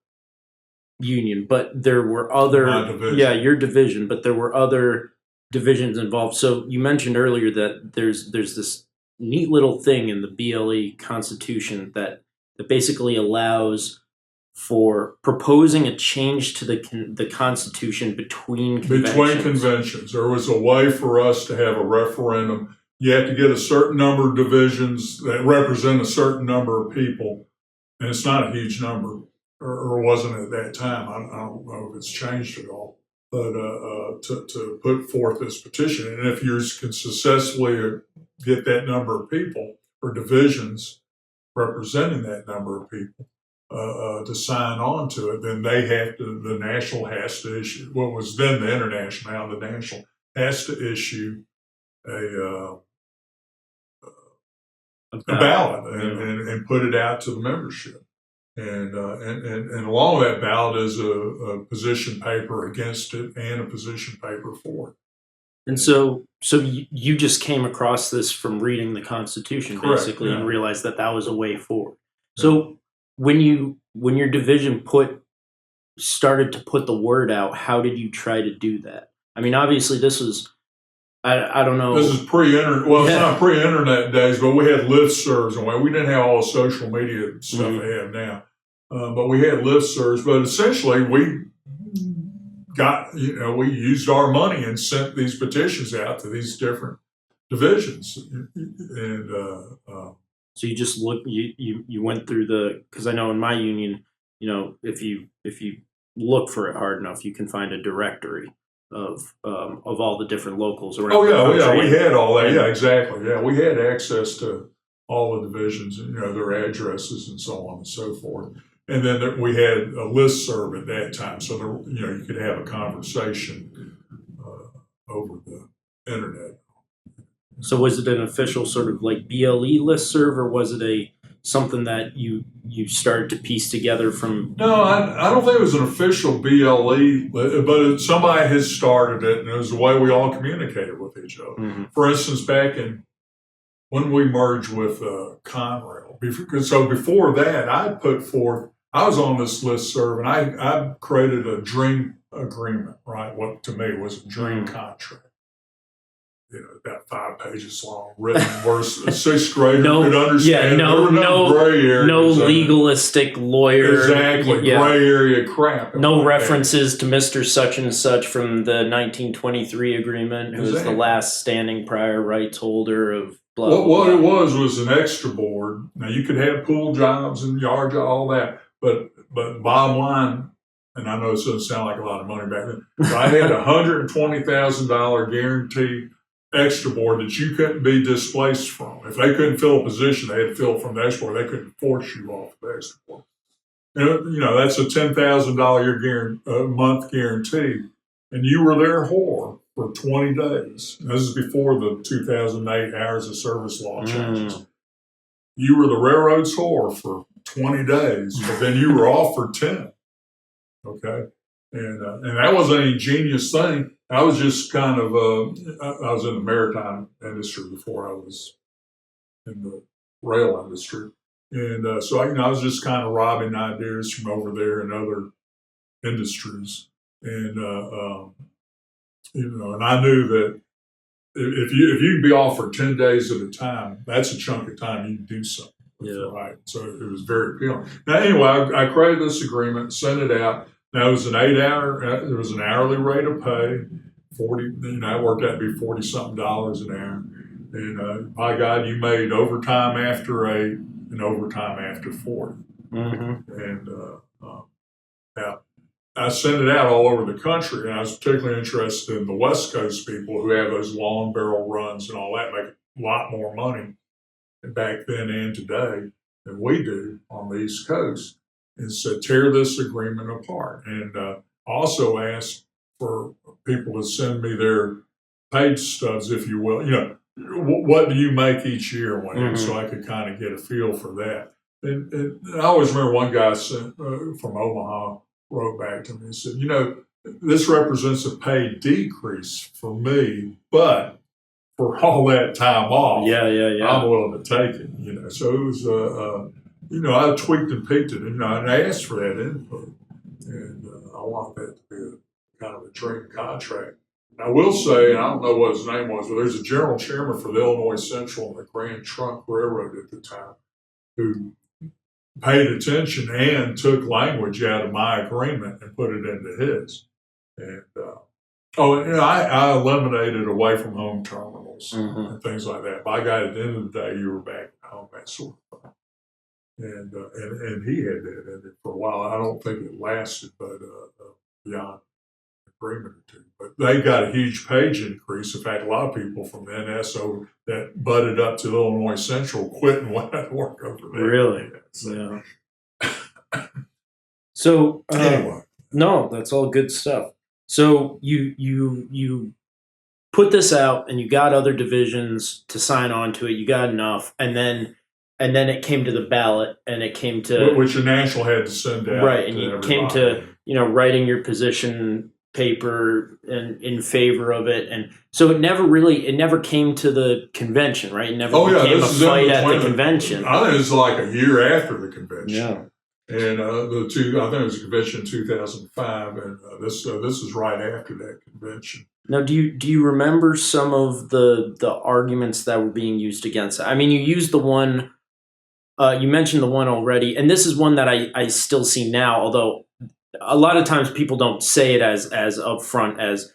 union, but there were other, your division, but there were other divisions involved. So you mentioned earlier that there's this neat little thing in the BLE Constitution that basically allows for proposing a change to the Constitution between conventions. Between conventions. There was a way for us to have a referendum. You have to get a certain number of divisions that represent a certain number of people, and it's not a huge number, or wasn't at that time. I don't know if it's changed at all. But to put forth this petition, and if you can successfully get that number of people or divisions representing that number of people to sign on to it, then the national has to issue, what was then the international, now the national has to issue a ballot and put it out to the membership. And along that ballot is a position paper against it and a position paper for it. And so you just came across this from reading the Constitution, correct, basically, and realized that was a way forward. Yeah. So when your division started to put the word out, how did you try to do that? I mean, obviously this was, I don't know. This is pre-internet. Well, it's not pre-internet days, but we had listservs, and we didn't have all the social media stuff we have now. But we had listservs. But essentially, we used our money and sent these petitions out to these different divisions. And so you just you went through because I know in my union, if you look for it hard enough, you can find a directory of all the different locals around. Oh yeah, we had all that. Yeah, exactly. Yeah, we had access to all the divisions, their addresses and so on and so forth. And then we had a listserv at that time, so you could have a conversation over the internet. So was it an official sort of like BLE listserv, or was it something that you started to piece together from? No, I don't think it was an official BLE, but somebody had started it, and it was the way we all communicated with each other. Mm-hmm. For instance, back when we merged with Conrail, so before that, I was on this listserv, and I created a dream agreement, right? What to me was a dream contract. About 5 pages long, written where a sixth grader could understand. No gray area. No legalistic lawyer. Exactly, gray area crap. No references to Mr. Such and Such from the 1923 agreement, who was the last standing prior rights holder of blah, blah, blah. What it was an extra board. Now, you could have pool jobs and yard jobs, all that, but bottom line, and I know it doesn't sound like a lot of money back then, but I had a $120,000 guarantee extra board that you couldn't be displaced from. If they couldn't fill a position, they had to fill it from the extra board. They couldn't force you off the extra board. And, that's a $10,000 a month guarantee. And you were their whore for 20 days. And this is before the 2008 hours of service law changes. You were the railroad's whore for 20 days, but then you were off for 10. Okay? And that wasn't any genius thing. I was just kind of, I was in the maritime industry before I was in the rail industry. And so I was just kind of robbing ideas from over there in other industries. And, and I knew that if you can be off for 10 days at a time, that's a chunk of time you can do something. Yeah. Right. So it was very appealing. Now, anyway, I created this agreement, sent it out. Now, it was an 8-hour, there was an hourly rate of pay, 40, it worked out to be $40-something an hour. And by God, you made overtime after 8 and overtime after 40. Mm-hmm. And I sent it out all over the country, and I was particularly interested in the West Coast people who have those long barrel runs and all that, make a lot more money back then and today than we do on the East Coast. And so tear this agreement apart. And also asked for people to send me their pay stubs, if you will. What do you make each year, Wayne? Mm-hmm. So I could kind of get a feel for that. And I always remember one guy sent, from Omaha wrote back to me and said, this represents a pay decrease for me, but for all that time off, I'm willing to take it. So it was, I tweaked and peaked it, and I asked for that input, and I want that to be a kind of a dream contract. And I will say, and I don't know what his name was, but there's a general chairman for the Illinois Central and the Grand Trunk Railroad at the time who paid attention and took language out of my agreement and put it into his. And I eliminated away from home terminals and things like that. By God, at the end of the day, you were back home, that sort of thing. And he had that in it for a while. I don't think it lasted, but beyond agreement or two. But they got a huge page increase. In fact, a lot of people from the NSO that butted up to Illinois Central quit and went to work over there. Really? So, yeah. So anyway, no, that's all good stuff. So you put this out and you got other divisions to sign on to it. You got enough, and then it came to the ballot, and it came to which the national had to send out, right, and you came to writing your position paper and in favor of it, and so it never came to the convention, right? It never became a fight at the convention. I think it was like a year after the convention. Yeah. And I think it was a convention in 2005, and this is right after that convention. Now, do you remember some of the arguments that were being used against it? I mean, you used the one, you mentioned the one already, and this is one that I still see now, although a lot of times people don't say it as upfront as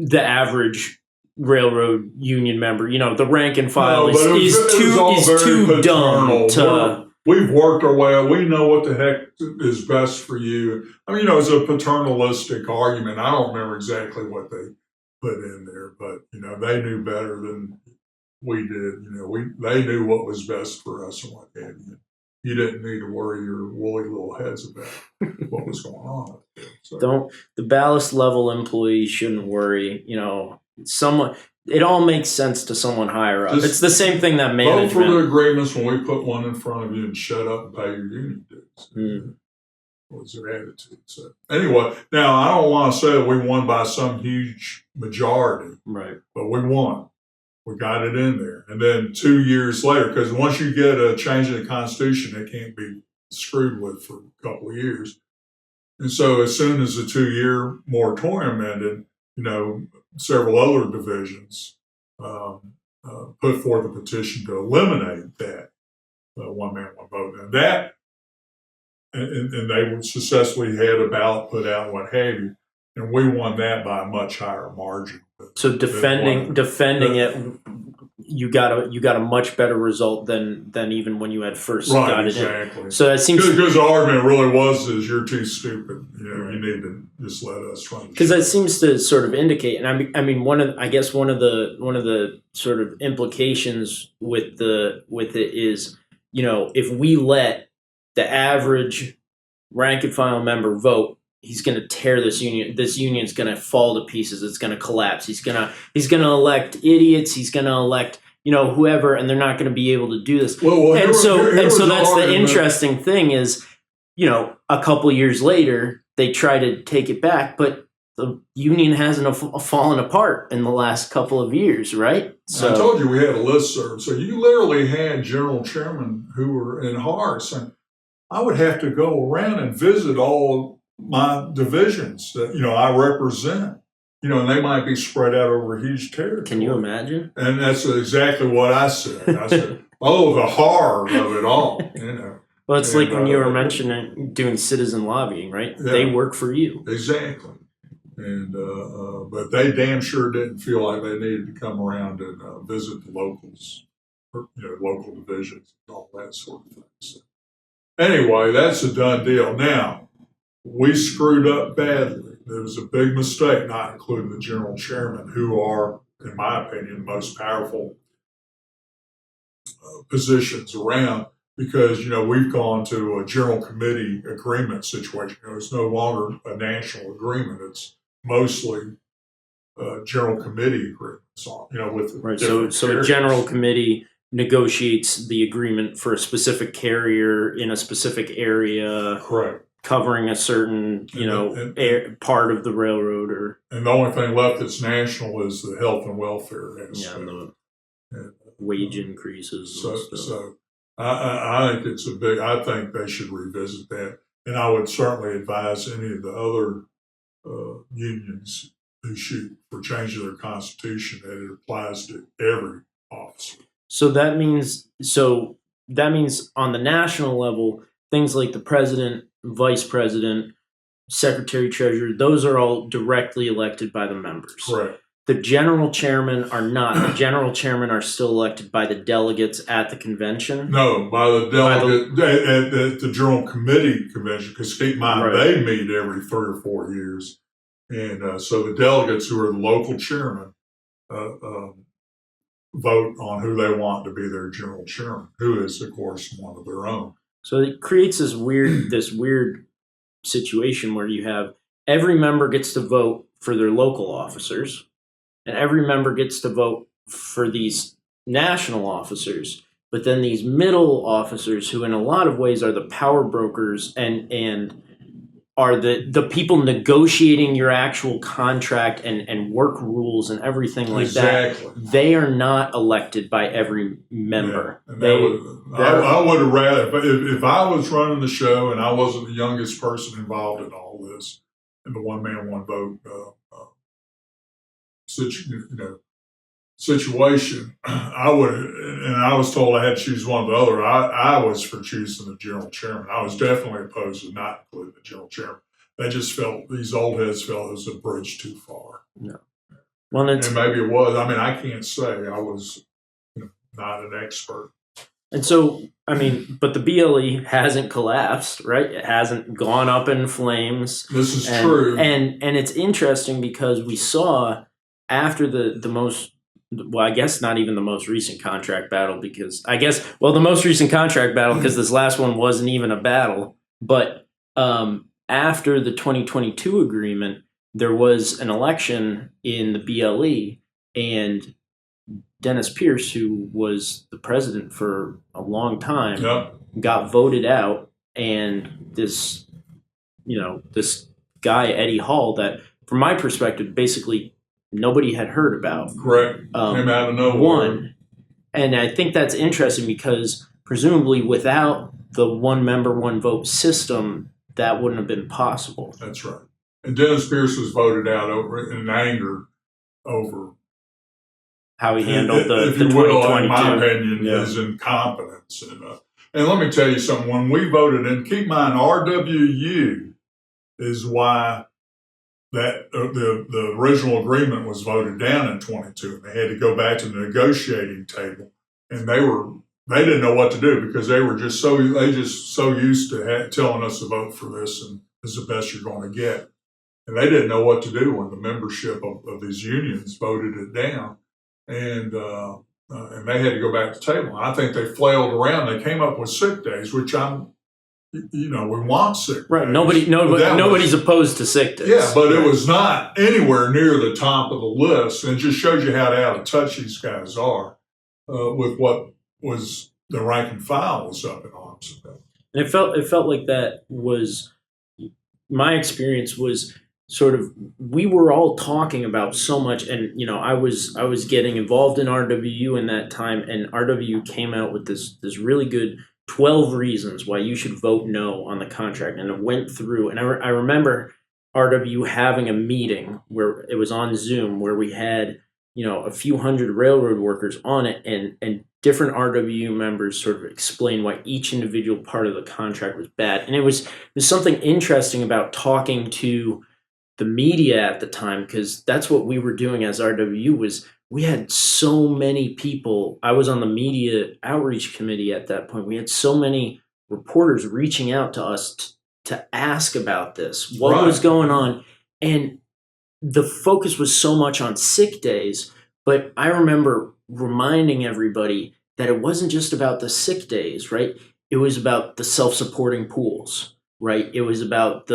the average railroad union member. The rank and file is too dumb to. We've worked our way out. We know what the heck is best for you. I mean, it's a paternalistic argument. I don't remember exactly what they put in there, but they knew better than we did. They knew what was best for us and what have you. You didn't need to worry your woolly little heads about what was going on. So. The ballast level employees shouldn't worry. Someone. It all makes sense to someone higher up. It's the same thing that management. Vote for the agreements when we put one in front of you and shut up and pay your union dues. Was their attitude? So anyway, now I don't want to say that we won by some huge majority, right? But we won. We got it in there, and then 2 years later, because once you get a change in the Constitution, it can't be screwed with for a couple of years. And so, as soon as the 2-year moratorium ended, several other divisions put forth a petition to eliminate that one man, one vote. And that, and they successfully had a ballot put out, what have you, and we won that by a much higher margin. So defending it, you got a much better result than even when you had first got it in. So that seems because the argument really is you're too stupid. You need to just let us run. Because that seems to sort of indicate, and I mean one of the sort of implications with it is, if we let the average rank and file member vote, he's going to tear this union. This union's going to fall to pieces. It's going to collapse. He's going to elect idiots. He's going to elect whoever, and they're not going to be able to do this. So that's the interesting thing is, a couple years later they try to take it back, but the union hasn't fallen apart in the last couple of years, right? So I told you we had a listserv. So you literally had general chairmen who were in hearts, and I would have to go around and visit all my divisions that I represent, and they might be spread out over a huge territory. Can you imagine? And that's exactly what I said. I said, "Oh, the horror of it all," Well, it's like when you were mentioning doing citizen lobbying, right? Yeah, they work for you. Exactly. And but they damn sure didn't feel like they needed to come around and visit the locals, local divisions, and all that sort of thing. So anyway, that's a done deal. Now, we screwed up badly. There was a big mistake not including the general chairman, who are, in my opinion, the most powerful positions around, because, we've gone to a general committee agreement situation. It's no longer a national agreement. It's mostly general committee agreements on, with right. So a general committee negotiates the agreement for a specific carrier in a specific area, Correct. covering a certain, part of the railroad, and the only thing left that's national is the health and welfare aspect. and the wage increases. So I think it's I think they should revisit that, and I would certainly advise any of the other unions who shoot for changing their constitution that it applies to every officer. So that means on the national level, things like the president, vice president, secretary, treasurer, those are all directly elected by the members. Correct. The general chairman are not. The general chairman are still elected by the delegates at the convention. No, by the delegate at the general committee convention. Because keep in mind, they meet every 3 or 4 years, and so the delegates, who are the local chairman, vote on who they want to be their general chairman, who is, of course, one of their own. So it creates this weird situation where you have every member gets to vote for their local officers, and every member gets to vote for these national officers. But then these middle officers, who in a lot of ways are the power brokers and are the people negotiating your actual contract and work rules and everything like that. They are not elected by every member. Yeah. I would have rather, if I was running the show and I wasn't the youngest person involved in all this, in the one man, one vote situation, I would, and I was told I had to choose one or the other. I was for choosing the general chairman. I was definitely opposed to not including the general chairman. They just felt, these old heads felt it was a bridge too far. No. Well, and maybe it was. I mean, I can't say. I was not an expert. And so, I mean, but the BLE hasn't collapsed, right? It hasn't gone up in flames. This is true. And it's interesting because we saw after the most, well, I guess not even the most recent contract battle, because the most recent contract battle, because this last one wasn't even a battle, but after the 2022 agreement, there was an election in the BLE, and Dennis Pierce, who was the president for a long time, got voted out, and this guy, Eddie Hall, that from my perspective, basically nobody had heard about. Correct. Came out of nowhere. Won. And I think that's interesting because presumably without the one member, one vote system, that wouldn't have been possible. That's right. And Dennis Pierce was voted out in anger over how he handled the 2022. In my opinion, his incompetence. And let me tell you something. When we voted, and keep in mind, RWU is why that the original agreement was voted down in 22, and they had to go back to the negotiating table, and they didn't know what to do because they just so used to telling us to vote for this and this is the best you're going to get, and they didn't know what to do when the membership of these unions voted it down, and they had to go back to the table. And I think they flailed around. They came up with sick days, which we want sick right. days. Nobody's opposed to sick days. Yeah, but it was not anywhere near the top of the list. And it just shows you how out of touch these guys are with what was the rank and file was up in arms about. And it felt like that was my experience. Was sort of, we were all talking about so much, and I was getting involved in RWU in that time, and RWU came out with this really good 12 reasons why you should vote no on the contract. And it went through, and I remember RW having a meeting where it was on Zoom, where we had, a few hundred railroad workers on it, and different RWU members sort of explain why each individual part of the contract was bad. And there's something interesting about talking to the media at the time, because that's what we were doing as RWU. Was we had so many people. I was on the media outreach committee at that point. We had so many reporters reaching out to us to ask about this, what was going on. And the focus was so much on sick days. But I remember reminding everybody that it wasn't just about the sick days, right? It was about the self-supporting pools, right? It was about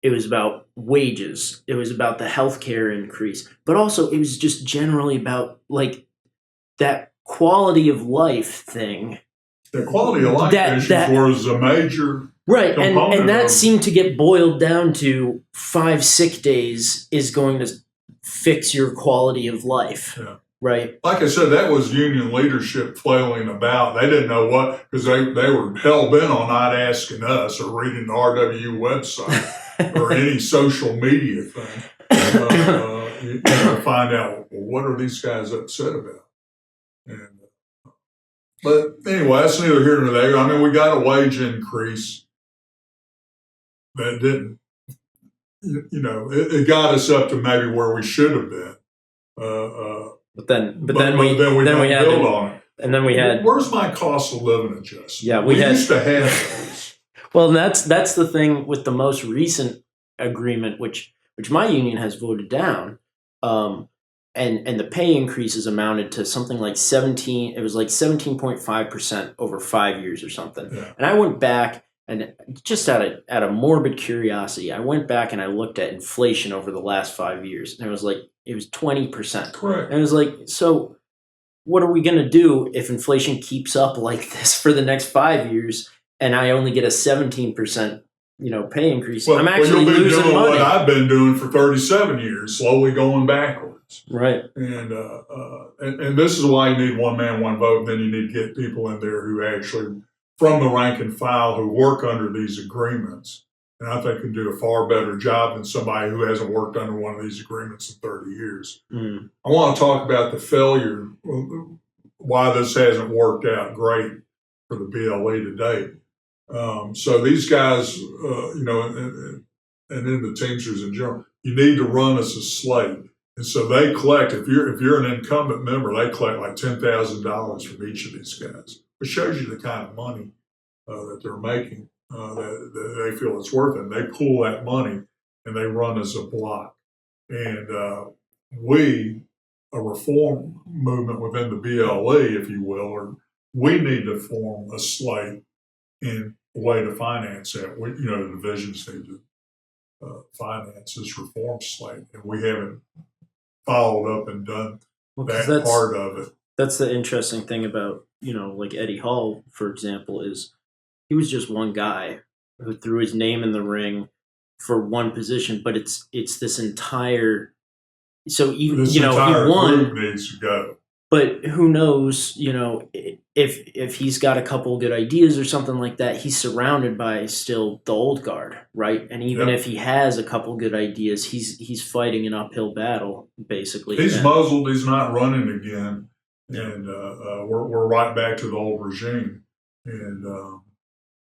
it was about wages. It was about the healthcare increase, but also it was just generally about like that quality of life thing. The quality of life issues was a major right, component and that seemed to get boiled down to 5 sick days is going to fix your quality of life. Yeah. Right. Like I said, that was union leadership flailing about. They didn't know what, because they were hell bent on not asking us or reading the RW website or any social media thing. You to find out, well, what are these guys upset about? And but anyway, that's neither here nor there. I mean, we got a wage increase that didn't, it got us up to maybe where we should have been. But then we had build on it. And then we had. Where's my cost of living adjustment? Yeah, we used to have those. Well, that's the thing with the most recent agreement, which my union has voted down, and the pay increases amounted to something like 17. It was like 17.5% over 5 years or something. Yeah. And I went back and just out of morbid curiosity, I went back and I looked at inflation over the last 5 years, and it was 20%. Correct. And it was like, so what are we going to do if inflation keeps up like this for the next 5 years, and I only get a 17%, pay increase? I'm actually losing money. What I've been doing for 37 years, slowly going backwards. Right. And this is why you need one man, one vote. Then you need to get people in there who actually, from the rank and file, who work under these agreements. And I think can do a far better job than somebody who hasn't worked under one of these agreements in 30 years. Mm. I want to talk about the failure, why this hasn't worked out great for the BLE to date. So these guys, and in the Teamsters in general, you need to run as a slate. And so they collect, if you're an incumbent member, they collect like $10,000 from each of these guys, which shows you the kind of money that they're making. That they feel it's worth it. And they pull that money and they run as a block. And a reform movement within the BLE, if you will, or we need to form a slate in a way to finance that. The divisions need to finance this reform slate, and we haven't followed up and done that part of it. That's the interesting thing about, like Eddie Hall, for example, is he was just one guy who threw his name in the ring for one position, but it's this entire. So even this he won. Group needs to go. But who knows? If he's got a couple good ideas or something like that, he's surrounded by still the old guard, right? And even if he has a couple good ideas, he's fighting an uphill battle basically. He's muzzled. He's not running again, and we're right back to the old regime. And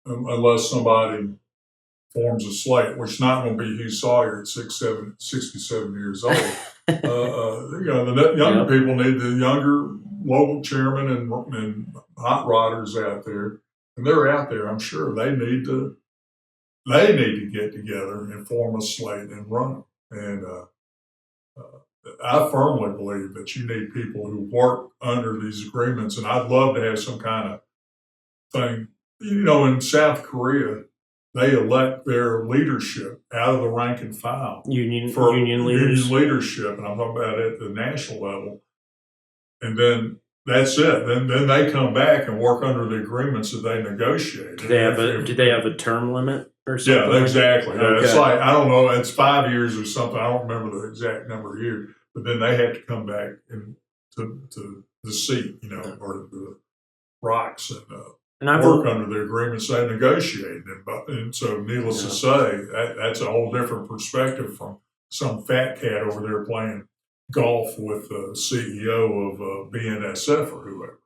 unless somebody forms a slate, which is not going to be Hugh Sawyer at 67 years old. The younger people need the younger local chairman and hot rodders out there, and they're out there. I'm sure they need to get together and form a slate and run them. And I firmly believe that you need people who work under these agreements, and I'd love to have some kind of thing. In South Korea, they elect their leadership out of the rank and file. Union leadership, and I'm talking about at the national level. And then that's it. Then they come back and work under the agreements that they negotiate. Do they have a term limit or something? Yeah, exactly. Okay. It's like, I don't know, it's 5 years or something. I don't remember the exact number of years. But then they have to come back to the seat, or the rocks and work under the agreements they negotiate. And so, needless to say, that's a whole different perspective from some fat cat over there playing golf with the CEO of BNSF or whoever.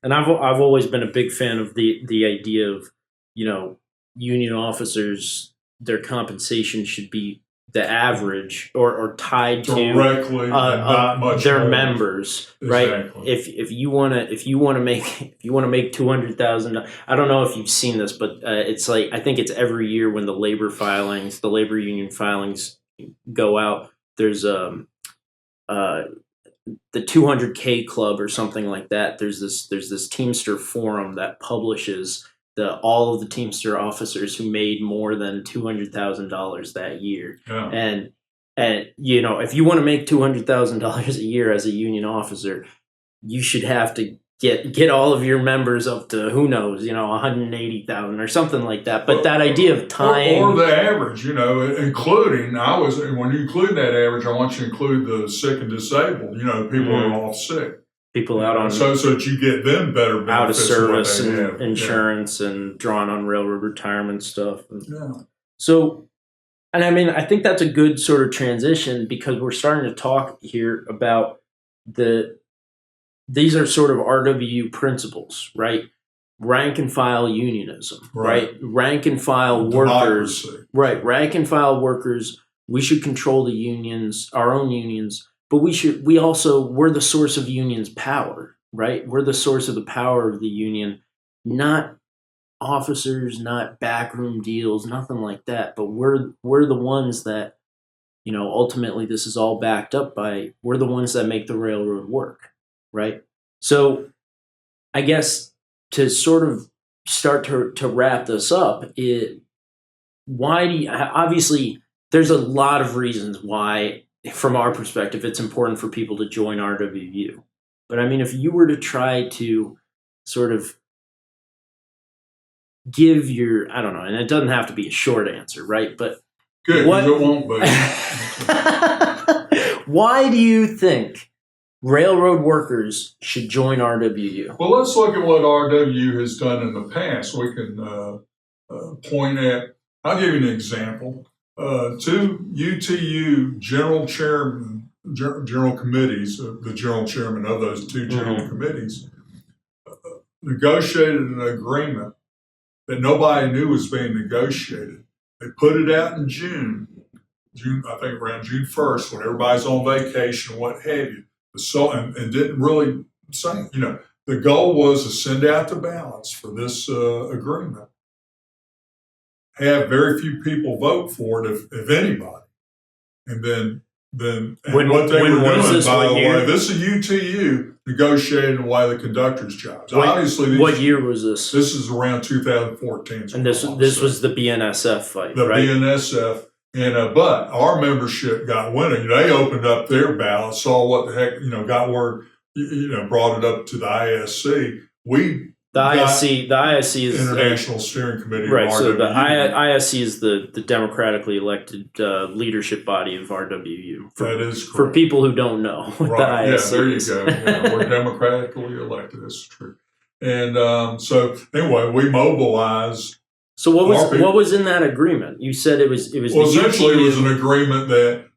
And I've always been a big fan of the idea of, union officers, their compensation should be the average or tied directly to not much their more. Members, Exactly. right? If you want to make $200,000, I don't know if you've seen this, but it's like, I think it's every year when the labor union filings go out. There's the 200K club or something like that. There's this Teamster forum that publishes all of the Teamster officers who made more than $200,000 that year. Yeah. And if you want to make $200,000 a year as a union officer, you should have to get all of your members up to, who knows, 180,000 or something like that. But that idea of time, or the average, including, when you include that average, I want you to include the sick and disabled, people who are off sick. People out on so that you get them better benefits, out of service and insurance and drawn on railroad retirement stuff. So, and I mean, I think that's a good sort of transition, because we're starting to talk here about these are sort of RWU principles, right? Rank and file unionism, right? Rank and file workers, right? Rank and file workers. We should control the unions, our own unions. But we're the source of unions' power, right? We're the source of the power of the union, not officers, not backroom deals, nothing like that. But we're the ones that, ultimately this is all backed up by, we're the ones that make the railroad work, right? So I guess to sort of start to wrap this up, obviously there's a lot of reasons why, from our perspective, it's important for people to join RWU. But I mean, if you were to try to sort of give your, I don't know, and it doesn't have to be a short answer, right? But good, it won't be. Why do you think railroad workers should join RWU? Well, let's look at what RWU has done in the past. We can point at, I'll give you an example. Two UTU general committees, the general chairman of those two general committees, negotiated an agreement that nobody knew was being negotiated. They put it out in June, I think around June 1st, when everybody's on vacation, what have you. And didn't really say, the goal was to send out the ballots for this agreement. Have very few people vote for it, if anybody. And then what they were doing, by the way, this is UTU negotiating away the conductor's jobs. Obviously, what year was this? This is around 2014. And this was the BNSF fight, the right? BNSF. And but our membership got winning. They opened up their ballot, saw what the heck, got word, brought it up to the ISC. The ISC is International Steering Committee, right? Of so the RWU. ISC is the democratically elected leadership body of RWU. That is correct. For people who don't know, right? The ISC there is. You go. We're democratically elected. That's true. And so anyway, we mobilized. So what was in that agreement? You said it was. Well, essentially, it was an agreement that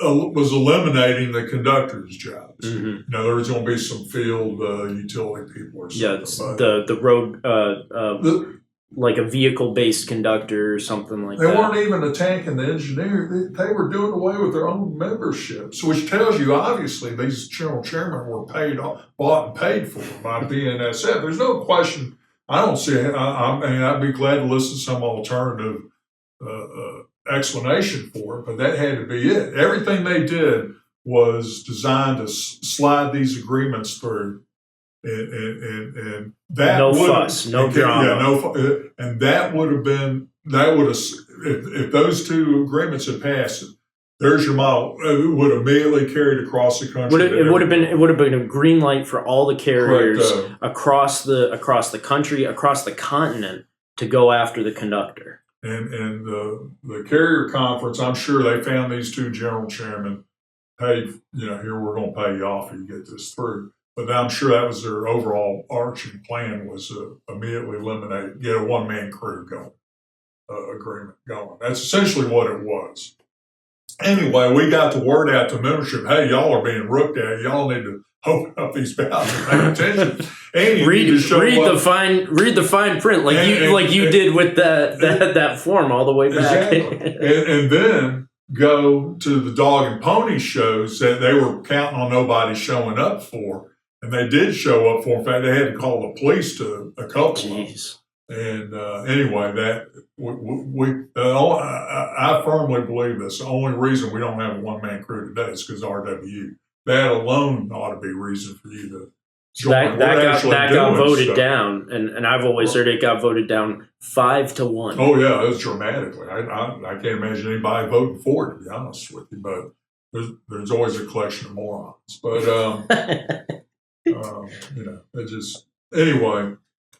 was eliminating the conductor's jobs. Mm-hmm. There was going to be some field utility people or something. Yeah, the road, like a vehicle-based conductor or something like that. They weren't even attacking the engineer. They were doing away with their own memberships, which tells you, obviously, these general chairmen were bought and paid for by BNSF. There's no question. I don't see it. I mean, I'd be glad to listen to some alternative explanation for it, but that had to be it. Everything they did was designed to slide these agreements through, and that no fuss, no drama. Yeah, and that would have if those two agreements had passed. There's your model. It would immediately carried across the country. It would have been a green light for all the carriers across the country, across the continent, to go after the conductor. And the carrier conference, I'm sure they found these two general chairmen. Hey, here we're going to pay you off if you get this through. But I'm sure that was their overall arching plan, was to immediately eliminate, get a one-man crew going, agreement going. That's essentially what it was. Anyway, we got the word out to membership. Hey, y'all are being rooked at. Y'all need to open up these ballots and pay attention. And read the fine print, like you did with that form all the way back. Exactly. and then go to the dog and pony shows that they were counting on nobody showing up for, and they did show up for. In fact, they had to call the police to a couple of them. And anyway, that I firmly believe this. The only reason we don't have a one-man crew today is because RWU. That alone ought to be reason for you to join. That got voted down, and I've always heard it got voted down 5-1. Oh yeah, it was dramatically. I can't imagine anybody voting for it, to be honest with you. But there's always a collection of morons. But It just anyway.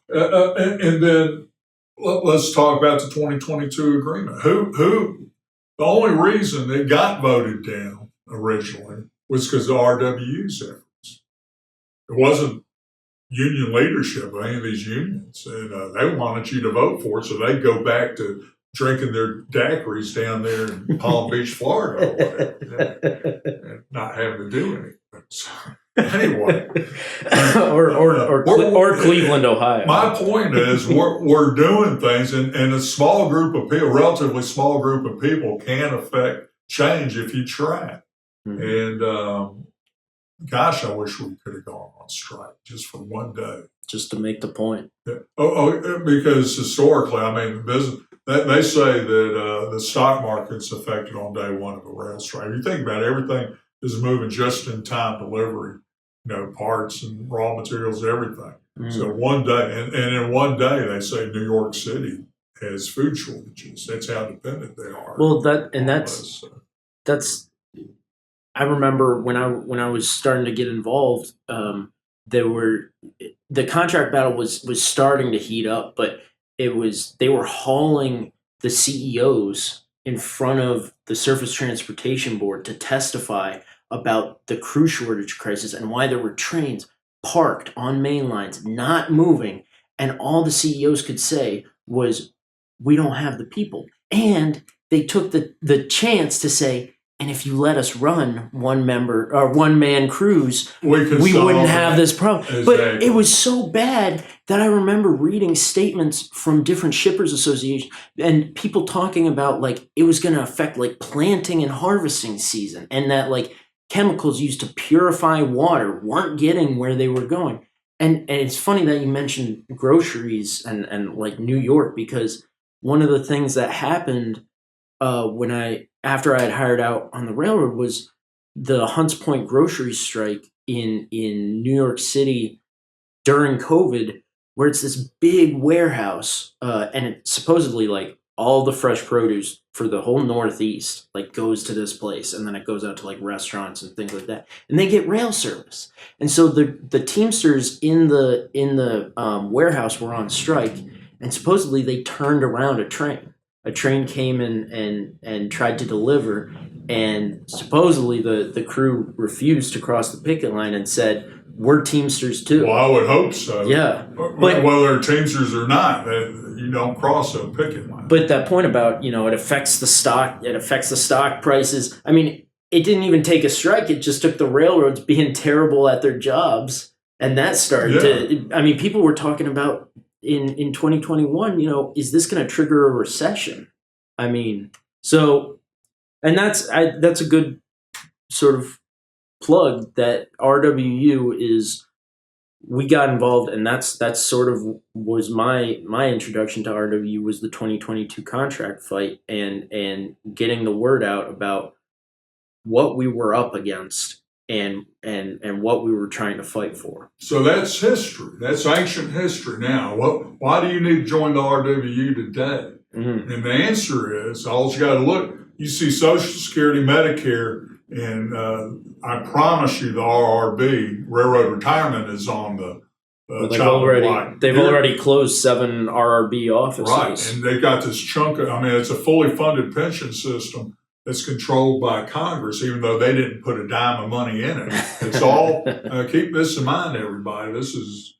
And then let's talk about the 2022 agreement. Who? The only reason it got voted down originally was because of RWU's efforts. It wasn't union leadership of any of these unions, and they wanted you to vote for it, so they'd go back to drinking their daiquiris down there in Palm Beach, Florida, or whatever, and not having to do anything. So, anyway, or Cleveland, Ohio. My point is, we're doing things, and a small group of people, relatively small group of people, can affect change if you try. Mm-hmm. And gosh, I wish we could have gone on strike just for one day, just to make the point. Yeah. Because historically, I mean, business. They say that the stock market's affected on day one of a rail strike. You think about it, everything is moving just in time delivery, parts and raw materials, everything. Mm. So one day, and in one day, they say New York City has food shortages. That's how dependent they are. Well, that's. I remember when I was starting to get involved, the contract battle was starting to heat up, but they were hauling the CEOs in front of the Surface Transportation Board to testify about the crew shortage crisis and why there were trains parked on main lines, not moving. And all the CEOs could say was, we don't have the people. And they took the chance to say, and if you let us run one man crews, we wouldn't have this problem. Exactly. But it was so bad that I remember reading statements from different shippers associations and people talking about like it was going to affect like planting and harvesting season, and that like chemicals used to purify water weren't getting where they were going. And it's funny that you mentioned groceries and like New York, because one of the things that happened after I had hired out on the railroad was the Hunts Point grocery strike in New York City during COVID, where it's this big warehouse, and it supposedly like all the fresh produce for the whole Northeast like goes to this place, and then it goes out to like restaurants and things like that, and they get rail service. And so the Teamsters in the warehouse were on strike, and supposedly they turned around a train. A train came in and tried to deliver, and supposedly the crew refused to cross the picket line and said, we're Teamsters too. Well, I would hope so. Yeah. But whether they're Teamsters or not, you don't cross a picket line. But that point about, it affects the stock prices. I mean, it didn't even take a strike. It just took the railroads being terrible at their jobs. And that started people were talking about in 2021, is this going to trigger a recession? I mean, so, and that's a good sort of plug that RWU we got involved, and that's sort of was my introduction to RWU was the 2022 contract fight and getting the word out about what we were up against and what we were trying to fight for. So that's history. That's ancient history now. Why do you need to join the RWU today? Mm-hmm. And the answer is, all you got to look, you see Social Security, Medicare, and I promise you the RRB, Railroad Retirement, is on the they've already closed 7 RRB offices. Right, and they got this chunk of, it's a fully funded pension system that's controlled by Congress, even though they didn't put a dime of money in it. It's all, keep this in mind, everybody. This is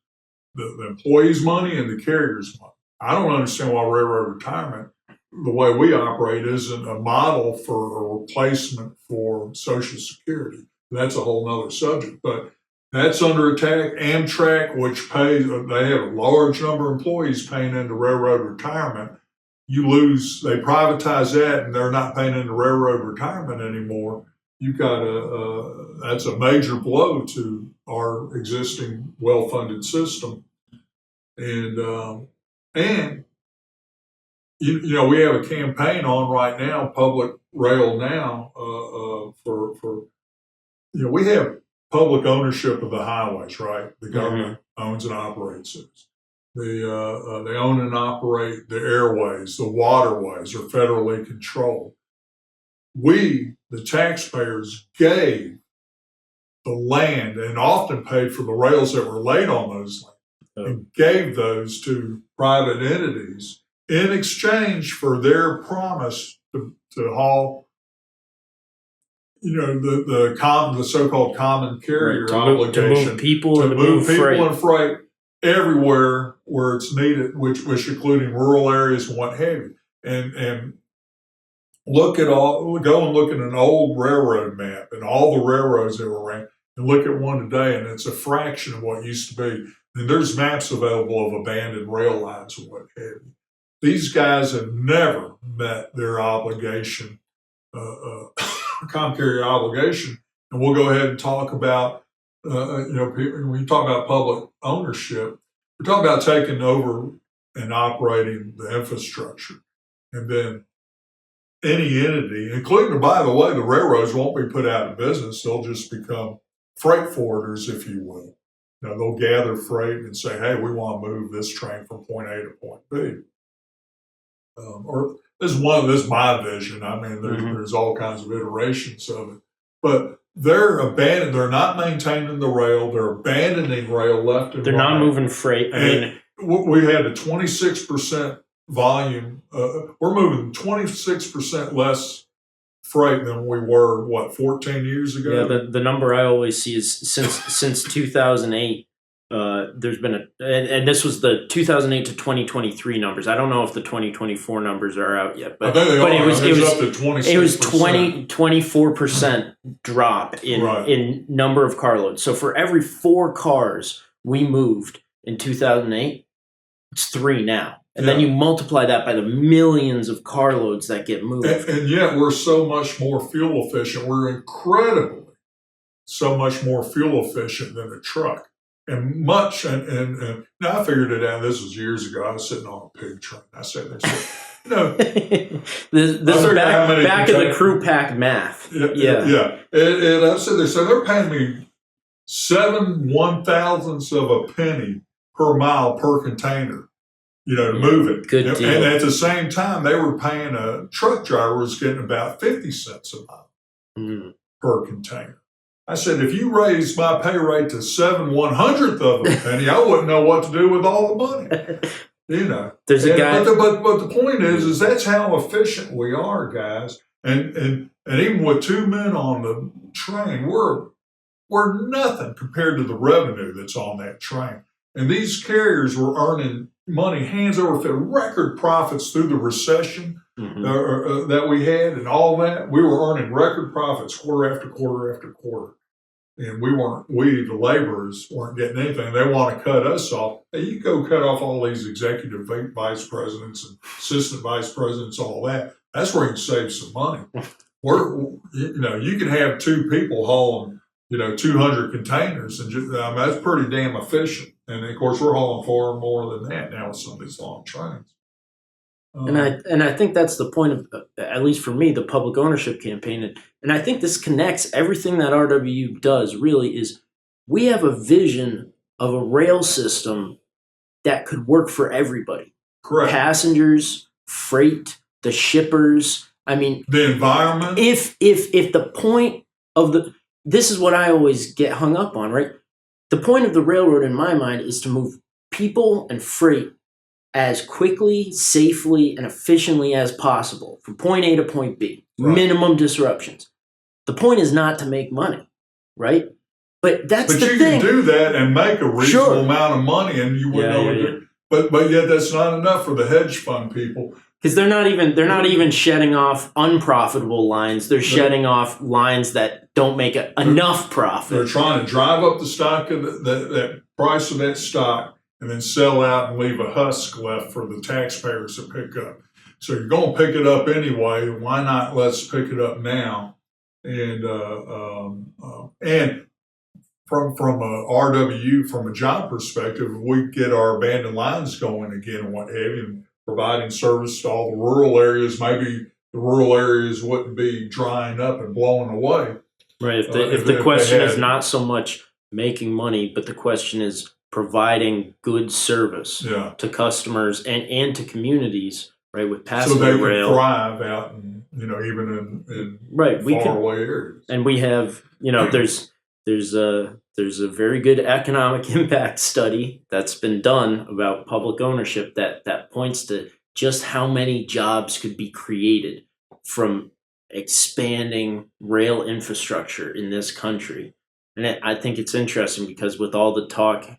the employees' money and the carriers' money. I don't understand why Railroad Retirement, the way we operate, isn't a model for a replacement for Social Security. That's a whole nother subject, but that's under attack. Amtrak, which pays, they have a large number of employees paying into Railroad Retirement. You lose, they privatize that, and they're not paying into Railroad Retirement anymore. You've got that's a major blow to our existing well-funded system. And we have a campaign on right now, Public Rail Now, we have public ownership of the highways, right? The government owns and operates it. They own and operate the airways, the waterways are federally controlled. We, the taxpayers, gave the land and often paid for the rails that were laid on those lands and gave those to private entities in exchange for their promise to haul, the so-called common carrier obligation to move people and freight everywhere where it's needed, which including rural areas and what have you. And go and look at an old railroad map and all the railroads that were ran, and look at one today, and it's a fraction of what used to be. And there's maps available of abandoned rail lines and what have you. These guys have never met their obligation, common carrier obligation. And we'll go ahead and talk about, when you talk about public ownership, we're talking about taking over and operating the infrastructure. And then any entity, including, by the way, the railroads won't be put out of business. They'll just become freight forwarders, if you will. They'll gather freight and say, hey, we want to move this train from point A to point B. Or this is my vision. I mean, there's all kinds of iterations of it. But they're abandoned. They're not maintaining the rail. They're abandoning rail left and right. They're not moving freight. We had a 26% volume. We're moving 26% less freight than we were, 14 years ago? Yeah, the number I always see is since 2008, there's been and this was the 2008 to 2023 numbers. I don't know if the 2024 numbers are out yet, but it was up to 26%. It was 24% drop in number of carloads. So for every 4 cars we moved in 2008, it's 3 now. And then you multiply that by the millions of carloads that get moved. And yet we're so much more fuel efficient. We're incredibly so much more fuel efficient than a truck. And now I figured it out. This was years ago. I was sitting on a pig train. I said, this is back of the crew pack math. Yeah. And I said there, so they're paying me 1/1000th of a penny per mile per container. To move it. Good deal. And at the same time, they were paying a truck driver was getting about 50 cents a mile per container. I said, if you raise my pay rate to 1/100th of a penny, I wouldn't know what to do with all the money. There's a guy. But the point is that's how efficient we are, guys. And even with 2 men on the train, we're nothing compared to the revenue that's on that train. And these carriers were earning money hands over fist, record profits through the recession that we had and all that. We were earning record profits quarter after quarter after quarter. And the laborers weren't getting anything. They want to cut us off. Hey, you go cut off all these executive vice presidents and assistant vice presidents, all that. That's where you can save some money. You can have 2 people hauling, 200 containers, and that's pretty damn efficient. And of course, we're hauling far more than that now with some of these long trains. And I think that's the point of, at least for me, the public ownership campaign. And I think this connects everything that RWU does. Really, is we have a vision of a rail system that could work for everybody. Correct. Passengers, freight, the shippers. I mean, the environment. If the point of this is what I always get hung up on, right? The point of the railroad, in my mind, is to move people and freight as quickly, safely, and efficiently as possible from point A to point B. Right. Minimum disruptions. The point is not to make money, right? But that's the thing. But you can do that and make a reasonable amount of money, and you wouldn't know what to do. But yet that's not enough for the hedge fund people. Because they're not even shedding off unprofitable lines. They're shedding off lines that don't make enough profit. They're trying to drive up the stock of that price of that stock, and then sell out and leave a husk left for the taxpayers to pick up. So you're going to pick it up anyway. Why not? Let's pick it up now. And from a RWU, from a job perspective, if we get our abandoned lines going again and what have you, and providing service to all the rural areas, maybe the rural areas wouldn't be drying up and blowing away. Right. If the question is not so much making money, but the question is providing good service to customers and to communities, right, with passenger rail. So they can thrive out in, even in faraway areas. And we have, there's a very good economic impact study that's been done about public ownership that points to just how many jobs could be created from expanding rail infrastructure in this country. And I think it's interesting because with all the talk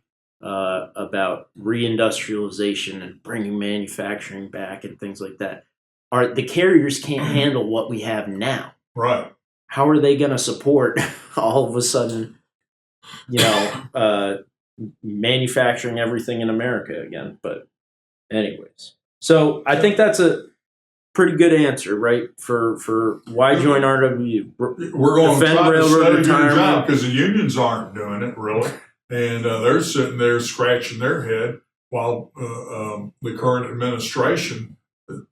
about reindustrialization and bringing manufacturing back and things like that, the carriers can't handle what we have now. Right. How are they going to support all of a sudden, manufacturing everything in America again? But anyways, so I think that's a pretty good answer, right? For why join RWU? We're going to try to save your job because the unions aren't doing it really, and they're sitting there scratching their head while the current administration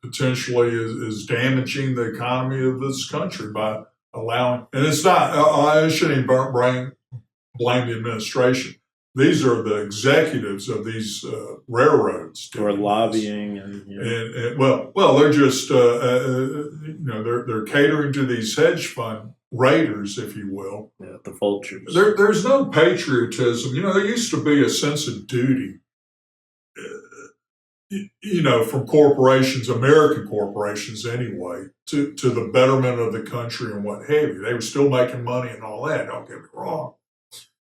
potentially is damaging the economy of this country by allowing. And it's not. I shouldn't even blame the administration. These are the executives of these railroads who are lobbying, and well, they're just they're catering to these hedge fund raiders, if you will. Yeah, the vultures. There's no patriotism. There used to be a sense of duty, from corporations, American corporations anyway, to the betterment of the country and what have you. They were still making money and all that. Don't get me wrong.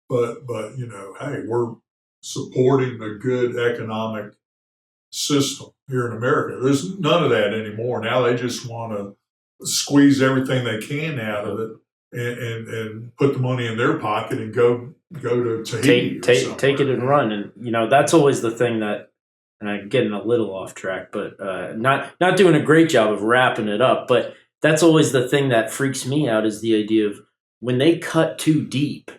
But hey, we're supporting a good economic system here in America. There's none of that anymore. Now they just want to squeeze everything they can out of it and put the money in their pocket and go to Tahiti. Take it and run. And that's always the thing that, and I'm getting a little off track, but not doing a great job of wrapping it up. But that's always the thing that freaks me out is the idea of when they cut too deep.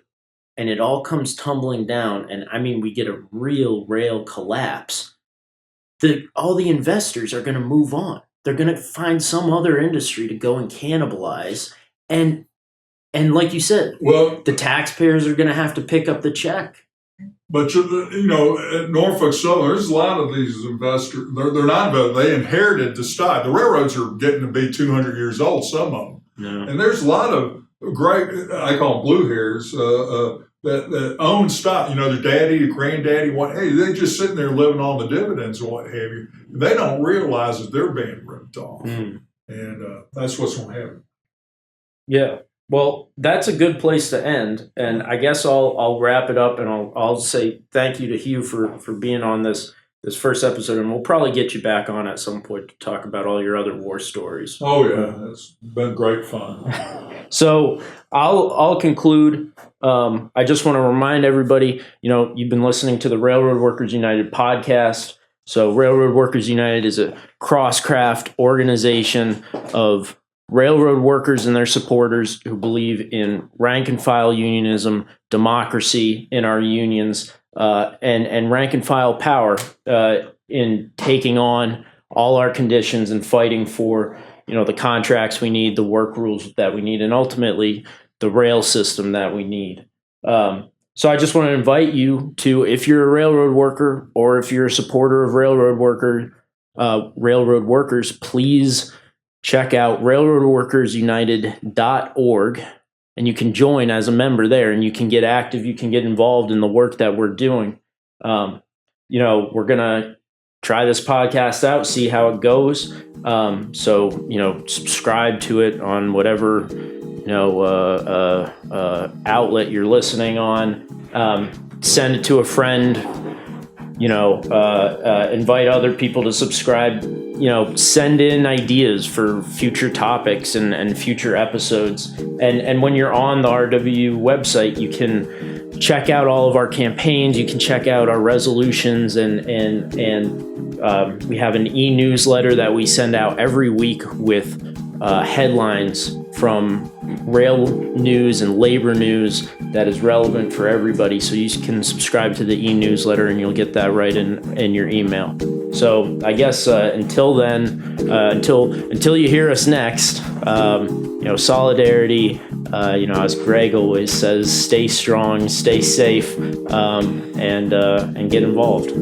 And it all comes tumbling down, and I mean, we get a real rail collapse. All the investors are going to move on. They're going to find some other industry to go and cannibalize, and like you said, the taxpayers are going to have to pick up the check. But at Norfolk Southern, there's a lot of these investors. They're not investors. They inherited the stock. The railroads are getting to be 200 years old. Some of them, and there's a lot of great. I call them blue hairs. That own stock, their daddy, their granddaddy, they're just sitting there living on the dividends or what have you. They don't realize that they're being ripped off. And that's what's going to happen. Yeah. Well, that's a good place to end. And I guess I'll wrap it up and I'll say thank you to Hugh for being on this first episode. And we'll probably get you back on at some point to talk about all your other war stories. Oh, yeah. It's been great fun. So I'll conclude. I just want to remind everybody, you've been listening to the Railroad Workers United podcast. So Railroad Workers United is a cross-craft organization of railroad workers and their supporters who believe in rank and file unionism, democracy in our unions, and rank and file power in taking on all our conditions and fighting for the contracts we need, the work rules that we need, and ultimately the rail system that we need. So I just want to invite you to, if you're a railroad worker or if you're a supporter of railroad workers, please check out railroadworkersunited.org, and you can join as a member there, and you can get active, you can get involved in the work that we're doing. We're going to try this podcast out, see how it goes. So, subscribe to it on whatever, outlet you're listening on. Send it to a friend, invite other people to subscribe, send in ideas for future topics and future episodes. And when you're on the RW website, you can check out all of our campaigns. You can check out our resolutions and we have an e-newsletter that we send out every week with headlines from rail news and labor news that is relevant for everybody. So you can subscribe to the e-newsletter and you'll get that right in your email. So I guess until then, until you hear us next, solidarity, as Greg always says, stay strong, stay safe, and get involved.